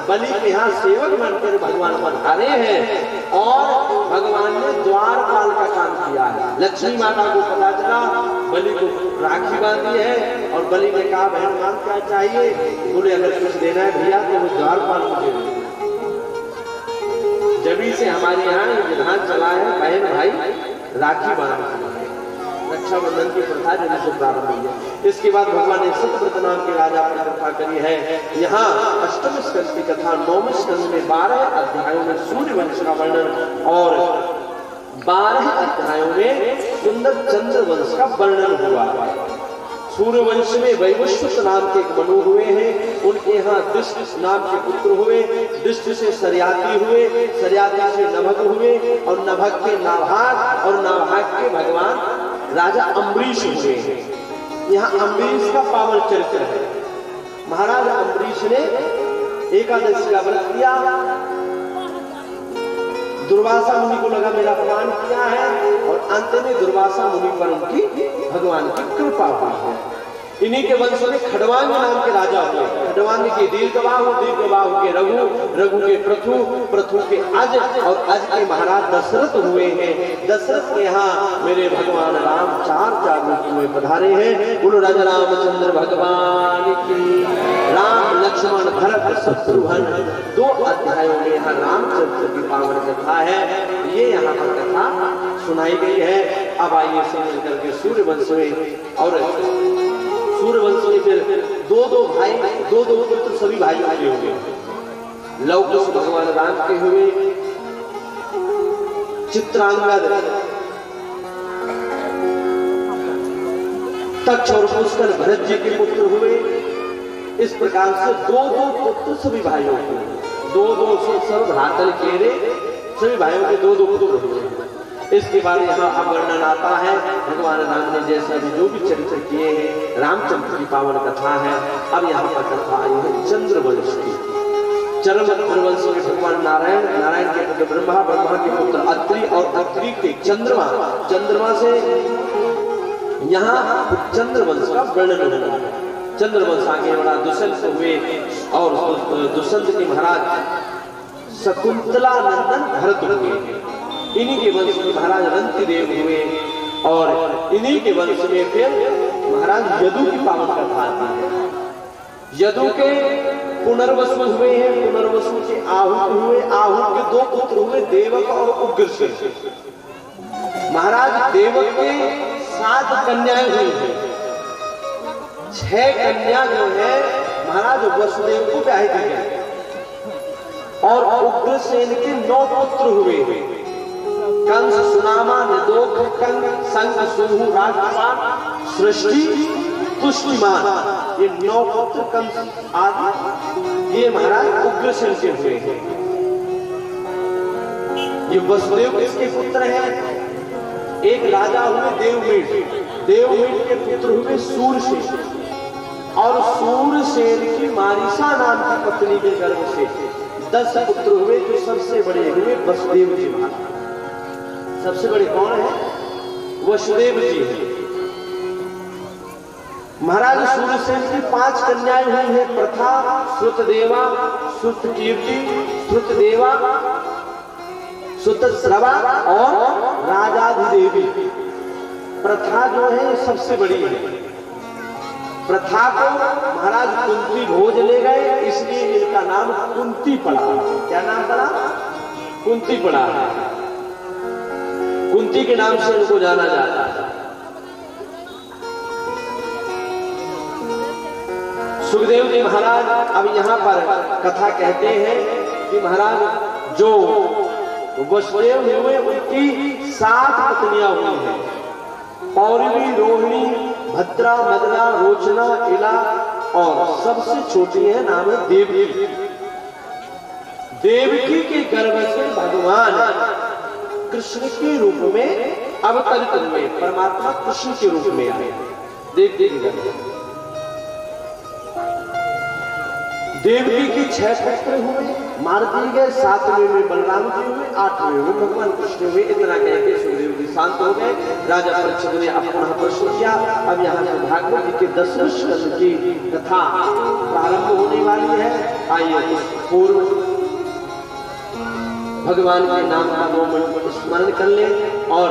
बलि के यहाँ सेवक बनकर भगवान पधारे हैं और भगवान ने द्वारपाल का काम किया है। लक्ष्मी माता को पता चला, बलि को राखी बांधी है और बलि ने कहा बहन मान क्या चाहिए? बोले अगर कुछ देना है भैया तो वो द्वारपाल मुझे। जभी से हमारे यहाँ विधान चला है बहन भाई राखी बांधना, रक्षाबंधन की प्रथा जभी से प्रारंभ हुई है। इसके बाद भगवान ने सतव्रत नाम के राजा पर कथा करी है। यहाँ 8वें स्कंद की कथा 9वें स्कंद में 12 अध्यायों में सूर्य वंश का वर्णन और 12 अध्यायों में सुंदर चंद्र वंश का वर्णन हुआ है। सूर्य वंश में वैवस्वत नाम के एक मनु हुए हैं, उनके यहाँ दृष्ट नाम के पुत्र हुए, दृष्ट से सरयाती हुए, सरयाती से नभग हुए और नभग के नाभाग और नाभाग के भगवान राजा अम्बरीश हुए हैं। यहाँ अम्बरीश का पावन चरित्र है। महाराज अम्बरीश ने एकादशी का व्रत किया, दुर्वासा मुनि को लगा मेरा अपमान किया है और अंत में दुर्वासा मुनि पर उनकी भगवान की कृपा हुई है। इन्हीं के वंश में खड़वांग नाम के राजा हुए। खड़वांग के दीर्घबाहु, दीर्घबाहु के रघु, रघु के पृथु, पृथु के अज और अज के महाराज दशरथ हुए हैं। दशरथ के यहाँ मेरे भगवान राम 4 रूप में पधारे हैं। बोलो राजा रामचंद्र भगवान की। राम लक्ष्मण भरत शत्रुघ्न 2 अध्यायों में यहाँ रामचंद्र की पावन कथा है। ये यहाँ पर कथा सुनाई गई है। अब आइए समझ करके सूर्यवंश में और सूर्यवंश में फिर 2 भाई 2 पुत्र सभी भाइयों के हुए। लव कुश भगवान राम के हुए, चित्रांगद तक्ष और पुष्कर भरत जी के पुत्र हुए। इस प्रकार से 2 पुत्र सभी भाइयों के, 2 सब भ्रातल केरे सभी भाइयों के 2 पुत्र हुए। इसके बाद यहाँ अब वर्णन आता है भगवान राम ने जैसा भी जो भी चरित्र किए हैं, रामचंद्र की पावन कथा है। अब यहाँ पर कथा आई है चंद्रवंश की। चंद्रवंश में भगवान नारायण, नारायण के पुत्र ब्रह्मा, ब्रह्मा के पुत्र अत्रि और अत्रि के चंद्रमा, चंद्रमा से यहाँ चंद्रवंश का वर्णन होना है। चंद्रवंश आगे बड़ा दुष्यंत हुए और दुष्यंत के महाराज शकुंतला नंदन भरत हुए। इन्हीं के वंश में महाराज रंतिदेव हुए और इन्हीं के वंश में फिर महाराज यदु की पावन कथा आती है। यदु के पुनर्वसु हुए हैं, पुनर्वसु के आहूत हुए, आहूत के 2 पुत्र हुए देवक और उग्रसेन। महाराज देवक के 7 कन्याएं हुई हैं। 6 कन्या जो है महाराज वसुदेव को ब्याह दी गई और उग्रसेन के 9 पुत्र हुए। कंस, सुनामा, निदोख, कंग, संग, सुहु, राजपाल, सृष्टि, तुष्टिमान, ये 9 पुत्र कंस आदि ये महाराज उग्रसेन के हुए हैं। ये वसुदेव किसके पुत्र हैं? एक राजा हुए देवमीट, देवमीट के पुत्र हुए सूरसेन, और सूरसेन की मारीसा नाम की पत्नी के गर्भ से 10 पुत्र हुए। जो सबसे बड़े हुए वसुदेव जी महाराज। सबसे बड़े कौन है? वसुदेव जी हैं। महाराज सूरसेन की 5 कन्याएं हुई हैं। प्रथा, श्रुतदेवा, श्रुतकीर्ति, श्रुतदेवा, श्रुतस्रवा और राजाधिदेवी। प्रथा जो है सबसे बड़ी है। प्रथा को महाराज कुंती भोज ले गए, इसलिए इनका नाम कुंती पड़ा। क्या नाम पड़ा? कुंती पड़ा है। कुंती के नाम से इनको जाना जाता है। सुखदेव जी महाराज अब यहाँ पर कथा कहते हैं कि महाराज जो वसुदेव हुए उनकी 7 पत्नियां हुई हैं। पौरवी, रोहिणी, भद्रा, मदना, रोचना, इला और सबसे छोटी है नाम है देवकी। देवकी के गर्भ से भगवान कृष्ण के रूप में अवतरित हुए। परमात्मा कृष्ण के रूप में आए। देवकी देवकी की 6 पुत्र हुए, मार दिए गए। 7वें में बलराम जी हुए, 8वें में भगवान कृष्ण हुए। इतना कहकर सुखदेव जी शांत हो गए। राजा परीक्षित ने अपना प्रश्न किया। अब यहाँ से भागवत जी के 10वें स्कंद की कथा प्रारंभ होने वाली है। आइए पूर्व भगवान के नाम का 2 मिनट स्मरण कर ले और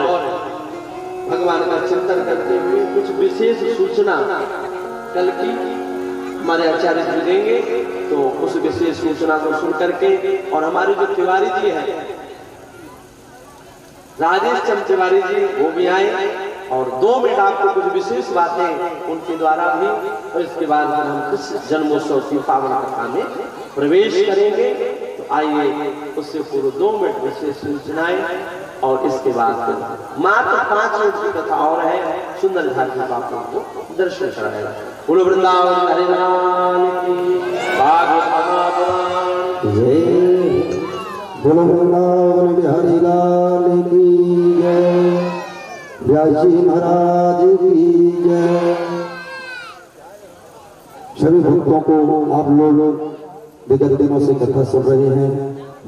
भगवान का चिंतन करते हुए कुछ विशेष सूचना कल की हमारे आचार्य जी देंगे, तो उस विशेष सूचना को सुन करके, और हमारे जो तिवारी जी हैं राजेश चंद तिवारी जी, वो भी आए और 2 मिनट आपको कुछ विशेष बातें उनके द्वारा भी, और इसके बाद हम इस जन्मोत्सव की पावन कथा में प्रवेश करेंगे। तो आइए उससे पूर्व 2 मिनट विशेष सूचनाएं और इसके बाद मात्र 5 मिनट की कथा और है। सुंदर झांकी बापू को दर्शन कराएगा। बोलो वृंदावन हरे लाल की, भागवत जय। बोलो वृंदावन बिहारी लाल की जय। व्यास जी महाराज की जय। सभी भक्तों को आप लोग विगत दिनों से कथा सुन रहे हैं,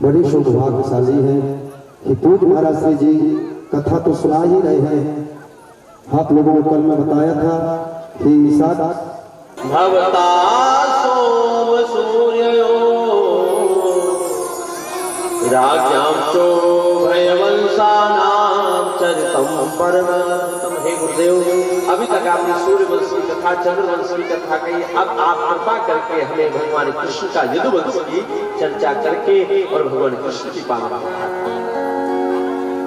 बड़ी सौभाग्यशाली है कि पूज्य महाराज श्री जी कथा तो सुना ही रहे हैं। आप लोगों को कल मैं बताया था कि भवता सोम सूर्यो राज्ञां चो भयवंशानां चरितं परमं। हे गुरुदेव, अभी तक आपने सूर्यवंश की कथा, चंद्रवंश की कथा कही। अब आप कृपा करके हमें भगवान कृष्ण का यदुवंश की चर्चा करके और भगवान कृष्ण की पावन कथा।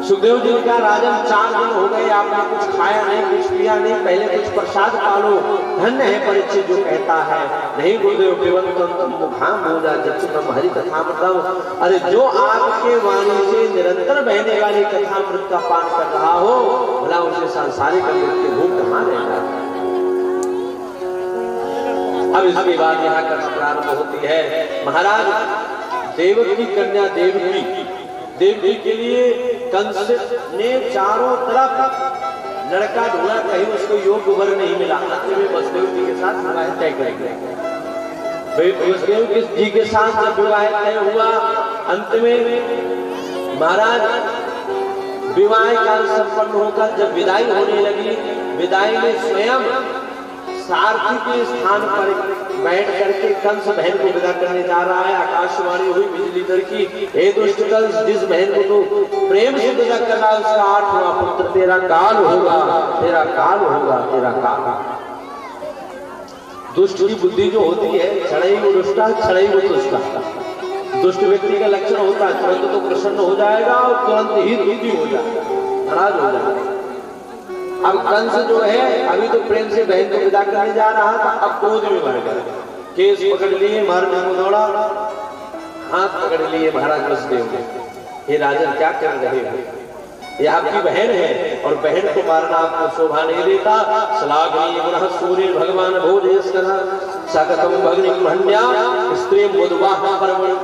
सुखदेव जी का राजन 4 दिन हो गए, आपने कुछ खाया नहीं, कुछ पिया नहीं, पहले कुछ प्रसाद पालो। धन्य है परीक्षित जो कहता है नहीं गुरुदेव केवल मुखाम हो जा जब हरि कथामृतम। अरे जो आपके वाणी से निरंतर बहने वाली कथामृत का पान कर रहा हो, भला उसे सांसारिक अमृत के भूख कहाँ रहेगा। अब इसके बाद यहाँ कथा प्रारंभ होती है। महाराज देवकी कन्या देवकी के लिए कंस ने चारों तरफ लड़का ढूंढा, कहीं उसको योग्य वर नहीं मिला। अंत में वसुदेव जी के साथ विवाह तय करेंगे। वसुदेव जी के साथ जब विवाह तय हुआ, अंत में महाराज विवाह काल संपन्न होकर जब विदाई होने लगी, विदाई में स्वयं सारथी के स्थान पर बैठ करके कंस बहन को विदा करने जा रहा है। आकाशवाणी हुई बिजली दर की, हे दुष्ट कंस, जिस बहन को तो प्रेम से विदा कर रहा है उसका 8वां पुत्र तेरा काल होगा, तेरा काल होगा, तेरा काल। दुष्ट की बुद्धि जो होती है, क्षणई वो दुष्टा, क्षणई वो दुष्टा। दुष्ट व्यक्ति का लक्षण होता है तुरंत तो प्रसन्न हो जाएगा और तुरंत ही दुखी हो जाएगा, नाराज हो जाएगा। अब कंस जो है अभी तो प्रेम से बहन को विदा करने जा रहा था, अब क्रोध में भर गया, केस पकड़ लिए, मारने को दौड़ा। हाथ पकड़ लिए महाराज वसुदेव ने। हे राजन क्या कर रहे हो, ये आपकी बहन है और बहन को मारना आपको शोभा नहीं देता। श्लाघनीय पुनः सूर्य भगवान भोजयस्करः सकतम भग्नि महन्या स्त्री मुद्वाह परमण।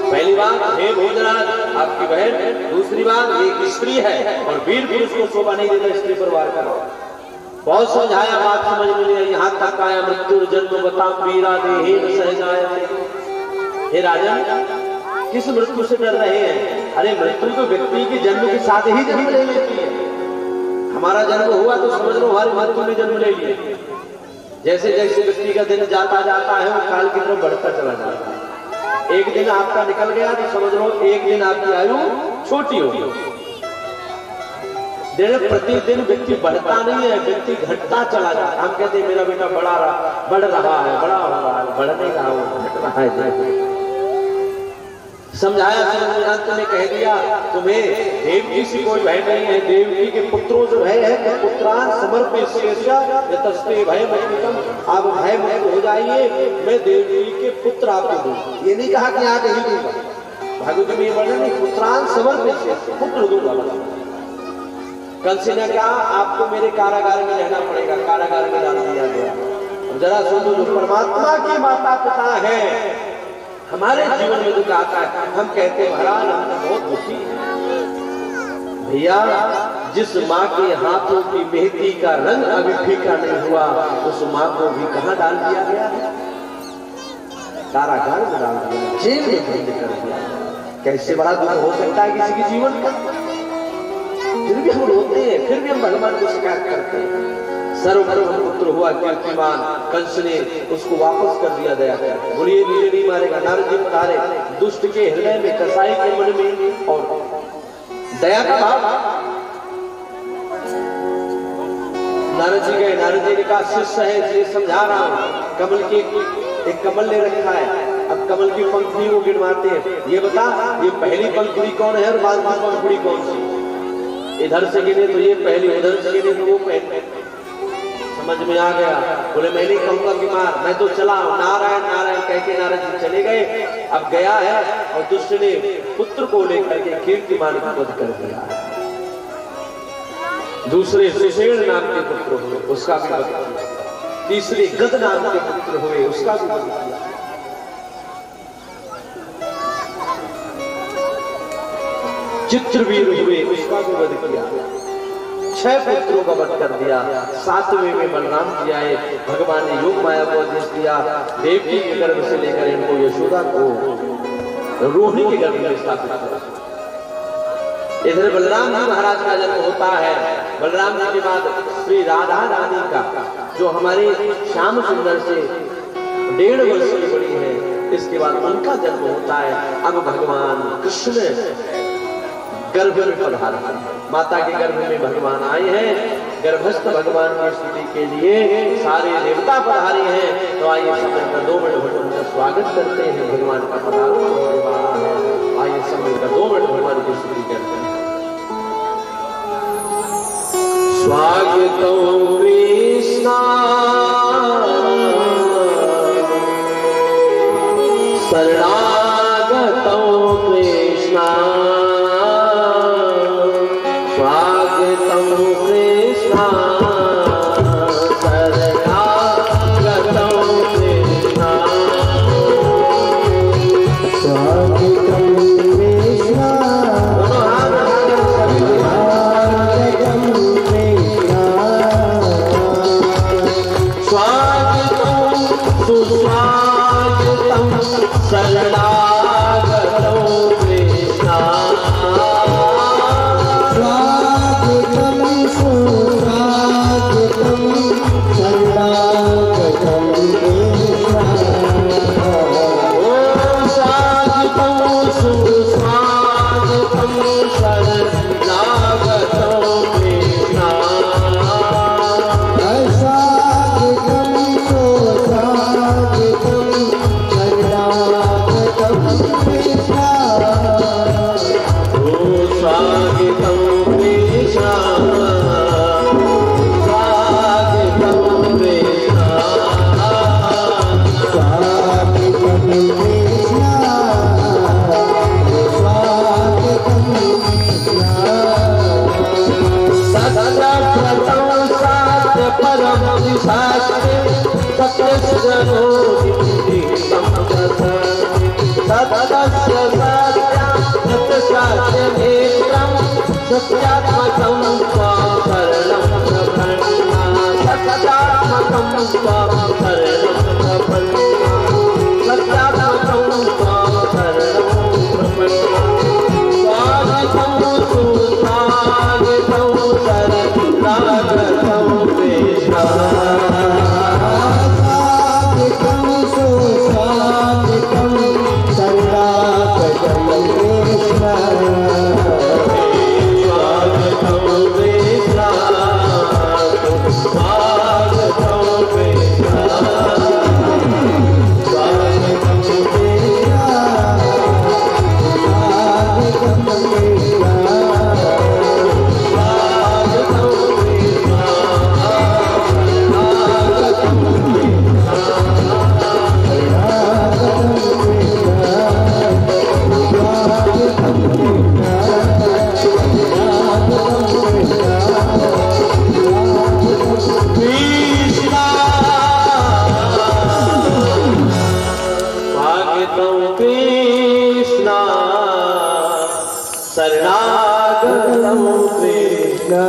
पहली बात हे भोजराज आपकी बहन, दूसरी बात एक स्त्री है और वीर पुरुष को शोभा नहीं देता स्त्री पर वार करना। बहुत समझाया, बात समझ में नहीं, यहाँ तक आया मृत्यु जन्म बता वीरा देहि सहजायते। हे राजन किस मृत्यु से डर रहे हैं? अरे मृत्यु तो व्यक्ति के जन्म के साथ ही जन्म ले लेती है। हमारा जन्म हुआ तो समझ लो हमारी मृत्यु ने जन्म ले लिया। जैसे जैसे व्यक्ति का दिन जाता जाता है वो काल की तरफ बढ़ता चला जाता है। एक दिन आपका निकल गया तो समझ लो एक दिन आपकी आयु छोटी होगी। दिन प्रतिदिन व्यक्ति बढ़ता नहीं है, व्यक्ति घटता चला जाता है। हम कहते हैं मेरा बेटा बढ़ रहा है, बड़ा हो रहा है, बढ़ नहीं रहा, वो घट रहा है। समझाया, अंत में कह दिया तुम्हें देवकी से कोई भय नहीं है। देवकी के पुत्रों जो भय है तो पुत्रान समर्पित भय मुक्तम, आप भय मुक्त हो जाइए, मैं देवकी के पुत्र आपको दूंगा। ये नहीं कहा कि आप यही दूंगा, भागवत में वर्णन नहीं, पुत्रान समर्पित पुत्र दूंगा। कंस ने कहा आपको मेरे कारागार में रहना पड़ेगा, कारागार में डाल दिया गया। जरा सुनो, जो परमात्मा के माता पिता है हमारे जीवन में दुख आता है, हम कहते हैं महाराज हम बहुत दुखी भैया। जिस माँ के हाथों की मेहंदी का रंग अभी फीका नहीं हुआ उस माँ को भी कहाँ डाल दिया गया है? कारागार में डाल दिया, जेल में बंद कर दिया। कैसे बड़ा दुख हो सकता है किसी के जीवन का? फिर भी हम रोते हैं, फिर भी हम भगवान को शिकायत करते हैं। सर्वप्रथम पुत्र हुआ कीर्तिमान, कंस ने उसको वापस कर दिया दया कर। बोलिए मुझे नहीं मारेगा। नारद जी पधारे, दुष्ट के हृदय में, कसाई के मन में और दया का भाव। नारद जी गए, नारद जी ने कहा शिष्य है ये समझा रहा हूँ, कमल के एक कमल ले रखा है, अब कमल की पंखुड़ी को गिनवाते हैं, ये बता ये पहली पंखुड़ी कौन है और बाद की पंखुड़ी कौन सी? इधर से गिने तो ये पहली, उधर से गिने तो वो पहली। समझ में आ गया। बोले मैं नहीं कहूंगा कि मार, मैं तो चला नारायण नारायण कह के नारद जी चले गए। अब गया है और दुष्ट ने पुत्र को लेकर के कीर्तिमान का वध कर दिया। दूसरे सुषेण नाम के पुत्र हुए, उसका भी वध किया। तीसरे गद नाम के पुत्र हुए, उसका भी वध किया। चित्रवीर हुए, उसका भी वध किया। 6 पुत्रों का वध कर दिया। 7वें में बलराम जी आए, भगवान ने योग माया को आदेश दिया, देवकी के गर्भ से लेकर इनको यशोदा को रोहिणी के गर्भ में स्थापित किया। इधर बलराम जी महाराज का जन्म होता है। बलराम जी के बाद श्री राधा रानी का, जो हमारे श्याम सुंदर से 1.5 वर्ष की बड़ी है, इसके बाद उनका जन्म होता है। अब भगवान कृष्ण गर्भ में पधारा, माता के गर्भ में भगवान आए हैं। गर्भस्थ भगवान की स्तुति के लिए सारे देवता पधारे हैं। तो आइए समय का 2 मिनट भगवान का स्वागत करते हैं। भगवान का पधारो होने वाला है, आइए समय का 2 मिनट भगवान की स्तुति करते हैं। स्वागतम कृष्णा शरणागतम कृष्णा, स्वागतम कृष्णा शरणागतम कृष्णा, स्वागतम कृष्णा शरणागतम कृष्णा, स्वागतम सुस्वागतम शरणागतम कृष्णा, स्वागतम सुस्वागतम शरणागतम कृष्णा, स्वागतम सुस्वागतम शरणागतम कृष्णा, स्वागतम सुस्वागतम शरणागतम सत्यात्मकं त्वां शरणं प्रपन्ना सत्यात्मकं त्वां शरणं प्रपन्ना सत्यात्मकं त्वां शरणं प्रपन्ना स्वागतं सुस्वागतं शरणागतं कृष्ण स्वागतं सुस्वागतं शरणागतं कृष्ण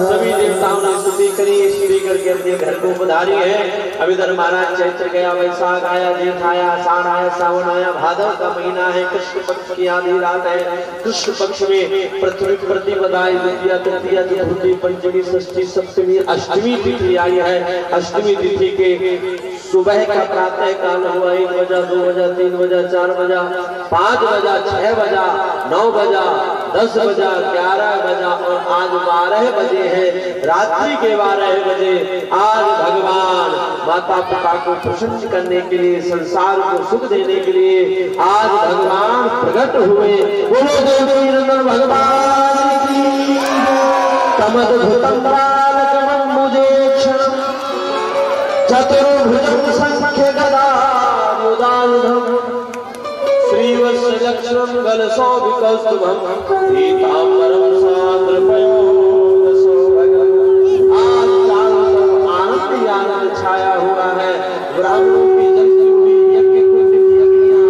सभी देवताओं ने स्तुति करी, स्तुति करके अपने घर को पधारी है। अब इधर महाराज चैत्र गया, वैशाख आया, जेठ आया, आषाढ़ आया, सावन आया, भादव का महीना है, कृष्ण पक्ष की आधी रात है। कृष्ण पक्ष में पृथ्वी प्रतिपदा, द्वितीया, तृतीया, चतुर्थी, पंचमी, षष्ठी, सप्तमी, अष्टमी तिथि आई है। अष्टमी तिथि के सुबह का प्रातः काल हुआ 1 बजा, 2 बजा, 3 बजा, 4 बजा, 5 बजा, 6 बजा, 9 बजा, 10 बजा, 11 बजा और आज 12 बजे है, रात्रि के 12 बजे। आज भगवान माता पिता को प्रसन्न करने के लिए, संसार को सुख देने के लिए आज भगवान प्रकट हुए। बोलो देवी नंदन भगवान की। तमद्भुतं बालकं मुजेक्षणं चतुर्भुजं संख्य गदायुधायुधं श्रीवत्सलक्ष्मं गलशोभिकौस्तुभं पीताम्बरं सान्द्रपयोदशो भगवन्। आज चारों तरफ आनंद ही आनंद छाया हुआ है। ब्राह्मणों की जलती हुई यज्ञ कुंड की अग्नियां,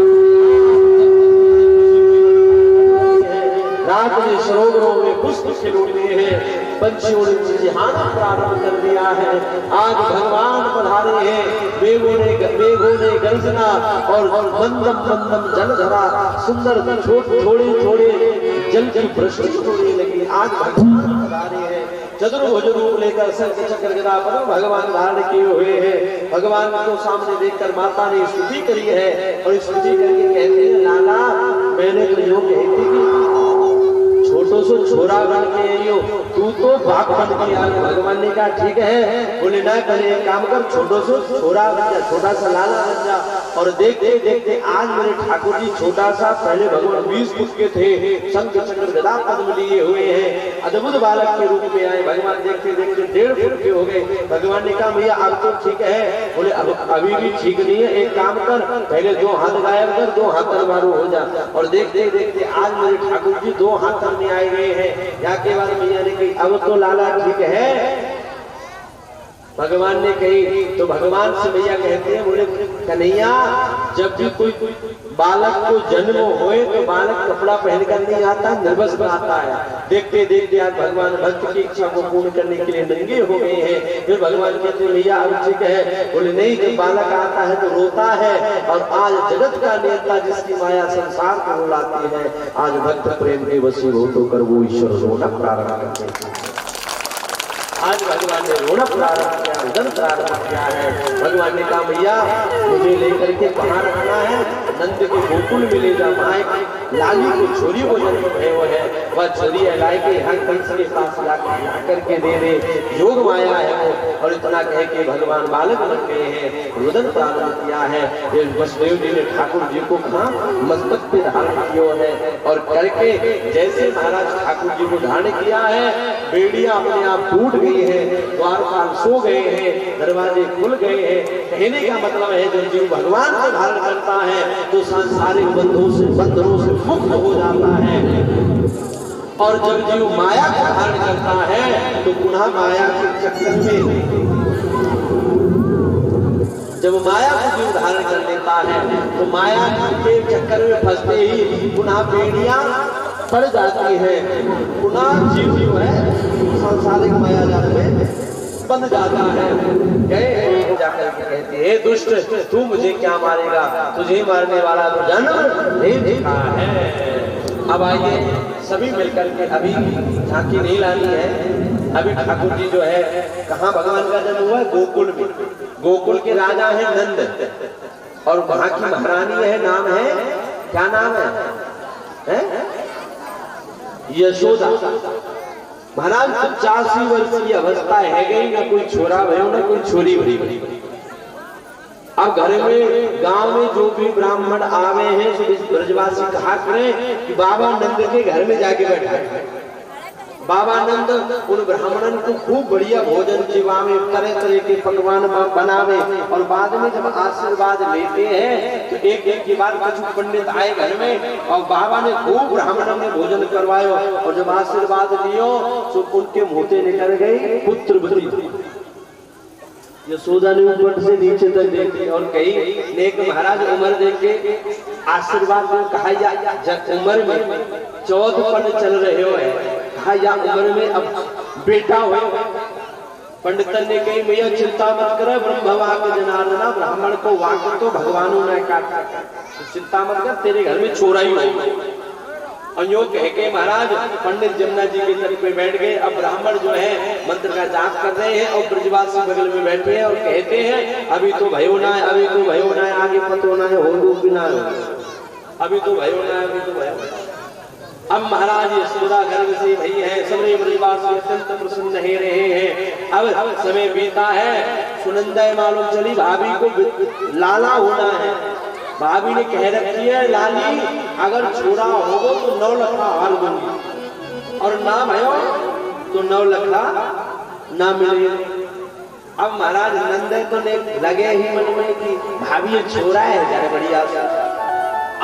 रात में सरोवरों में पुष्प खिल उठे हैं, पंछियों ने चिहाना प्रारंभ कर दिया है। आज भगवान पधारे हैं। मेघों ने गर्जना और मंदम मंदम जल धरा, सुंदर थोड़े थोड़े जल की वृष्टि होने लगी। आज भगवान पधारे हैं। चतुर्भुज रूप लेकर शंख चक्र गदा पद्म भगवान धारण किए हुए हैं। भगवान को सामने देखकर माता ने स्तुति करी है और स्तुति करके कहते हैं, लाला मैंने तो यूं कहती कि छोटो सो छोरा बन के आइयो, तू तो बाप बन के आयो। भगवान ने कहा ठीक है। बोले ना पहले एक काम कर, छोटो सो छोरा बन जा, छोटा सा लाला बन जा। और देखते देखते आज मेरे ठाकुर जी छोटा सा, पहले भगवान 20 फुट के थे, शंख चक्र गदा पद्म लिए हुए हैं, अद्भुत बालक के रूप में आए। भगवान देखते देखते 1.5 फुट के हो गए। भगवान ने कहा भैया अब तो ठीक है। बोले अब अभी भी ठीक नहीं है, एक काम कर, पहले 2 हाथ गायब कर, 2 हाथ तलवारू हो जा। और देखते देखते आज मेरे ठाकुर जी 2 हाथ में आए गए हैं। या के बाद मैया ने कही अब तो लाला ठीक है। भगवान ने कही तो भगवान से भैया कहते हैं, बोले कन्हैया जब भी कोई बालक को जन्म होए तो बालक कपड़ा पहनकर नहीं आता, निर्वस्त्र में आता है। देखते देखते आज भगवान भक्त की इच्छा को पूर्ण करने के लिए नंगे हो गए हैं। फिर भगवान कहते हैं भैया अब ठीक है। बोले नहीं, जब बालक आता है तो रोता है। और आज जगत का नेता जिसकी माया संसार को रुलाती है, आज भक्त प्रेम के वशीभूत होकर वो ईश्वर रोना प्रारंभ करते हैं। आज भगवान ने रोना प्रारंभ किया, रुदन प्रारंभ किया है। भगवान ने कहा भैया मुझे लेकर के कहाँ रखना है, नंद के गोकुल में ले जा। वहाँ एक लाली को छोरी को जन्म भय वो है, वह छोरी लाए के हर कंस के पास ला करके दे दे, योग माया है वो। और इतना कह के भगवान बालक बन गए हैं, रुदन प्रारंभ किया है। वसुदेव जी ने ठाकुर जी को कहा मस्तक पे धारण किया है और करके जैसे महाराज ठाकुर जी को धारण किया है, बेड़ियां अपने आप टूट गई है, द्वारपाल सो गए हैं, दरवाजे खुल गए हैं। कहने का मतलब है जब जीव भगवान को धारण करता है तो सांसारिक बंधनों से मुक्त हो जाता है। और जब जीव माया को धारण करता है तो पुनः माया के चक्कर में जब माया को जीव धारण कर लेता है तो माया के चक्कर में फंसते ही पुनः बेड़ियां पड़ जाती है, पुनः जीव जो है सांसारिक माया जाल में बंध जाता है। गए जाकर के कहते हे दुष्ट, तू मुझे क्या मारेगा, तुझे मारने वाला तो जन्म नहीं देखा है। अब आइए सभी मिलकर के अभी झांकी नहीं लानी है। अभी ठाकुर जी जो है कहाँ भगवान का जन्म हुआ है? गोकुल में। गोकुल के राजा है नंद और वहां की महारानी है, नाम है क्या नाम है? यशोदा। महाराज 85 वर्ष की अवस्था है गई, ना कोई छोरा भयो ना कोई छोरी भरी। अब घर में गांव में जो भी ब्राह्मण आवे हैं तो इस ब्रजवासी कहा करें कि बाबा नंद के घर में जाके बैठा है। बाबा नंद उन ब्राह्मणन को खूब बढ़िया भोजन खिलावे, तरह तरह के पकवान बनावे और बाद में जब आशीर्वाद लेते हैं तो एक एक की बात कुछ पंडित आए घर में और बाबा ने खूब ब्राह्मणों ने भोजन करवायो और जब आशीर्वाद लियो तो उनके मुंह निकल गई पुत्रवती। यशोदा ने ऊपर से नीचे तक देखी और कही नेक महाराज उम्र देख के आशीर्वाद में कहा या उम्र में 14 पन चल रहे हो है, कहा या उम्र में अब बेटा हो। पंडितन ने कही भैया चिंता मत कर, ब्रह्म वाक जनार्दना, ब्राह्मण को वाक तो भगवानों ने काटा, चिंता मत कर, तेरे घर में छोरा ही नहीं। और यो कह के महाराज पंडित जमुना जी के तट पे बैठ गए। अब ब्राह्मण जो है मंत्र का जाप कर रहे हैं और ब्रजवासी बगल में बैठे हैं और कहते हैं अभी तो भयो ना है, अभी तो भयो ना है, आगे पतो ना है, हो भी ना है, अभी तो भयो ना है, अभी तो भयो। अब महाराज यशोदा गर्भ से भई है, सबरे ब्रजवासी अत्यंत प्रसन्न हो रहे हैं। अब समय बीता है, सुनंदा मालूम चली भाभी को लाला होना है। भाभी ने कह रखी है लाली अगर छोरा होगो तो 9 लखा हार दूंगी और ना भयो तो 9 लखा ना मिले। अब महाराज नंद तो लगे ही मन में कि भाभी ये छोरा है जरा बढ़िया सा।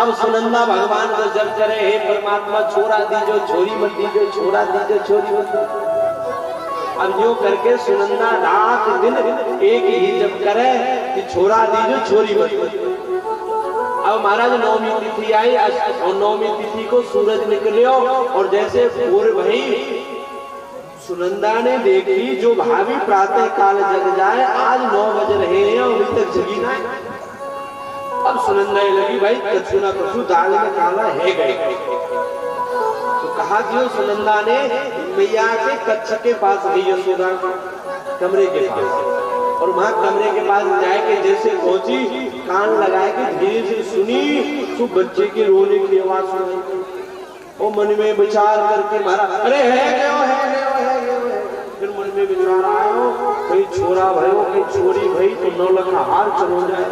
अब सुनंदा भगवान को जब करे हे परमात्मा छोरा दीजो छोरी मत दीजो, छोरा दीजो छोरी मत दीजो। अब यो करके सुनंदा रात दिन एक ही जब करे कि छोरा दीजो छोरी मत दीजो। अब महाराज नौमी तिथि आई और नौमी तिथि को सूरज निकलियो और जैसे पूर्व भई सुनंदा ने देखी जो भाभी प्रातः काल जग जाए, आज 9 बज रहे हैं और अभी तक जगी ना। अब सुनंदा लगी भाई कछु ना कछु दाल में काला है गए। तो कहा कि सुनंदा ने मैया के कच्छ के पास गई, यशोदा कमरे के पास, और वहां कमरे के पास जाके जैसे पहुंची कान लगाए के धीरे से सुनी तो बच्चे के रोने की आवाज सुनी। वो मन में विचार करके मारा अरे है फिर मन में विचार आयो कहीं छोरा भयो कहीं छोरी भई तो 9 लखा हार चलो जाए।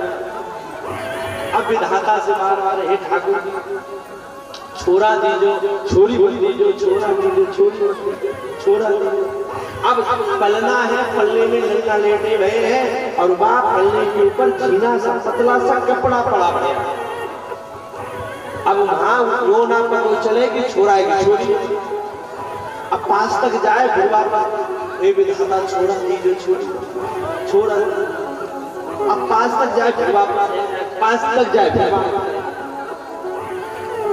अब विधाता से बार बार हे ठाकुर छोरा दीजो छोरी मत दीजो, छोरा दीजो छोरा दीजो। अब पलना है, पलने में लड़का लेटे हुए हैं और बाप पलने के ऊपर छीना सा पतला सा कपड़ा पड़ा गया। अब वहां रो ना पता चले कि छोरा है कि छोरी। अब पास तक जाए फिर बाप ए विधाता छोरा दीजो छोरी छोरा। अब पास तक जाए फिर बाप पास तक जाए फिर बाप।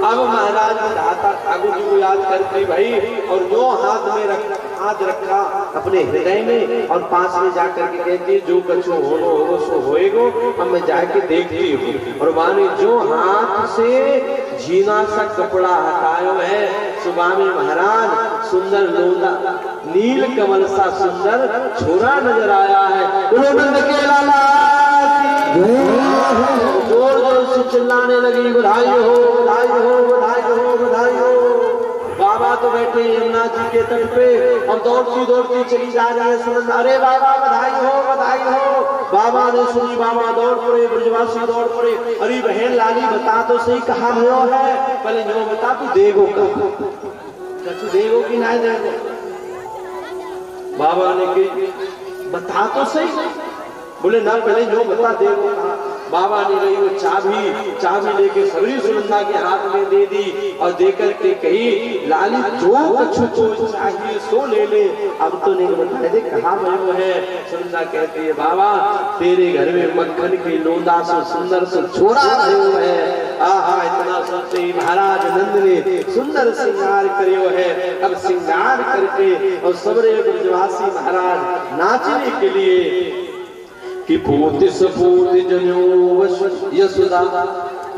अब महाराज विधाता ठाकुर जी को याद करके भाई और जो हाथ रखा अपने हृदय में और पास में जाकर के कहती जो कछु होनो होगो सो होएगो। अब मैं जाके देखती हूँ और माने जो हाथ से झीना सा कपड़ा हटायो है सुबह में महाराज सुंदर लोला नील कमल सा सुंदर छोरा नजर आया है। नंद के लाला जोर जोर से चिल्लाने लगी बधाई हो बधाई हो बधाई हो बधाई हो। बाबा तो बैठे यमुना जी के तट पे और दौड़ती चली जा रही है सुनंदा। अरे बाबा बधाई हो बधाई हो। बाबा ने सुनी, बाबा दौड़ पड़े, ब्रजवासी दौड़ पड़े। अरे बहन लाली बता तो सही कहाँ भयो है, पहले जो बता तू देगो कछु देगो कि ना देगो। बाबा ने कही बता तो सही, बोले ना पहले जो बता देगो। बाबा ने रही वो चाबी लेके सबरी सुनंदा के हाथ में दे दी और देकर के कही लाली जो कछु तो चाहिए सो ले ले। अब तो नहीं बता दे कहाँ वो है। सुनंदा कहती है बाबा तेरे घर में मक्खन की लोंदा सो सुंदर सो छोरा रहे है। आहा इतना सुनते ही महाराज नंद ने सुंदर श्रृंगार करियो है। अब श्रृंगार करके और सबरे ब्रजवासी महाराज नाचने के लिए कि पूत सपूत जनो यशोदा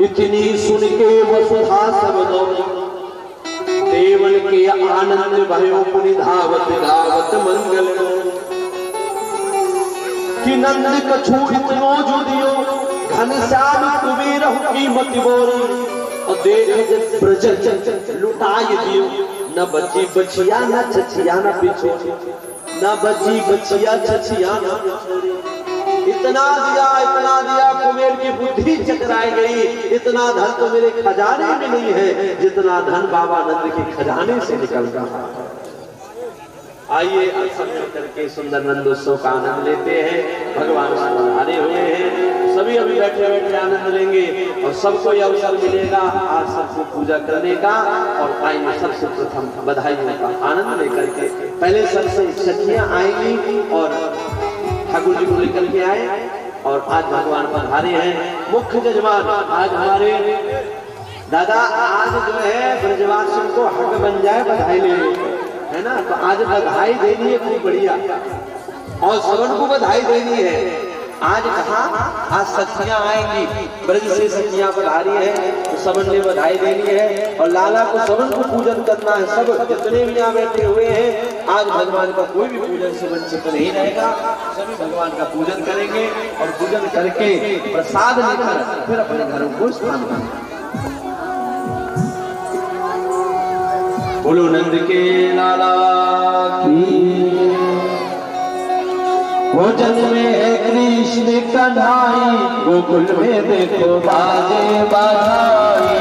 इतनी सुन के वसुधा सब दौड़ी देवन के आनंद भयो पुनि धावत गावत मंगल कि नंद कछु इतनो जुदियो घनश्याम कुबेर की मति बोरी और देख ब्रज लुटाई दियो न बची बचिया न छछिया न बिछोरी न बची बचिया छछिया न बिछोरी। इतना दिया कुबेर की बुद्धि चकराई गई। इतना धन तो मेरे खजाने में नहीं है जितना धन बाबा नंद के खजाने से निकल रहा है। आइए सब करके सुंदर नंदोत्सव का आनंद लेते हैं। भगवान पधारे हुए हैं, सभी अभी बैठे बैठे आनंद लेंगे और सबको यह अवसर मिलेगा आज सबको पूजा करने का। और आइए सबसे प्रथम बधाइयों का आनंद लेकर के पहले सबसे सखियां आएंगी और ठाकुर जी को लेकर के आए। और आज भगवान पधारे हैं मुख्य जजमान आज हमारे दादा। आज जो है ब्रजवासियों को हक बन जाए बधाई लेने है ना, तो आज बधाई देनी है खूब बढ़िया और सबन को बधाई देनी है। आज कहा आज सखियां आएंगी, ब्रज से सखियां पधारी है तो सबन ने बधाई देनी है और लाला को सबन को पूजन करना है। सब जितने भी यहाँ बैठे हुए हैं आज भगवान का कोई भी पूजन से वंचित नहीं रहेगा। सभी भगवान का पूजन करेंगे और पूजन करके प्रसाद लेकर फिर अपने घरों को स्थान करेंगे। बोलो नंद के लाला की। वो जन्मे है कृष्ण कन्हाई गोकुल में देखो बाजे बधाई।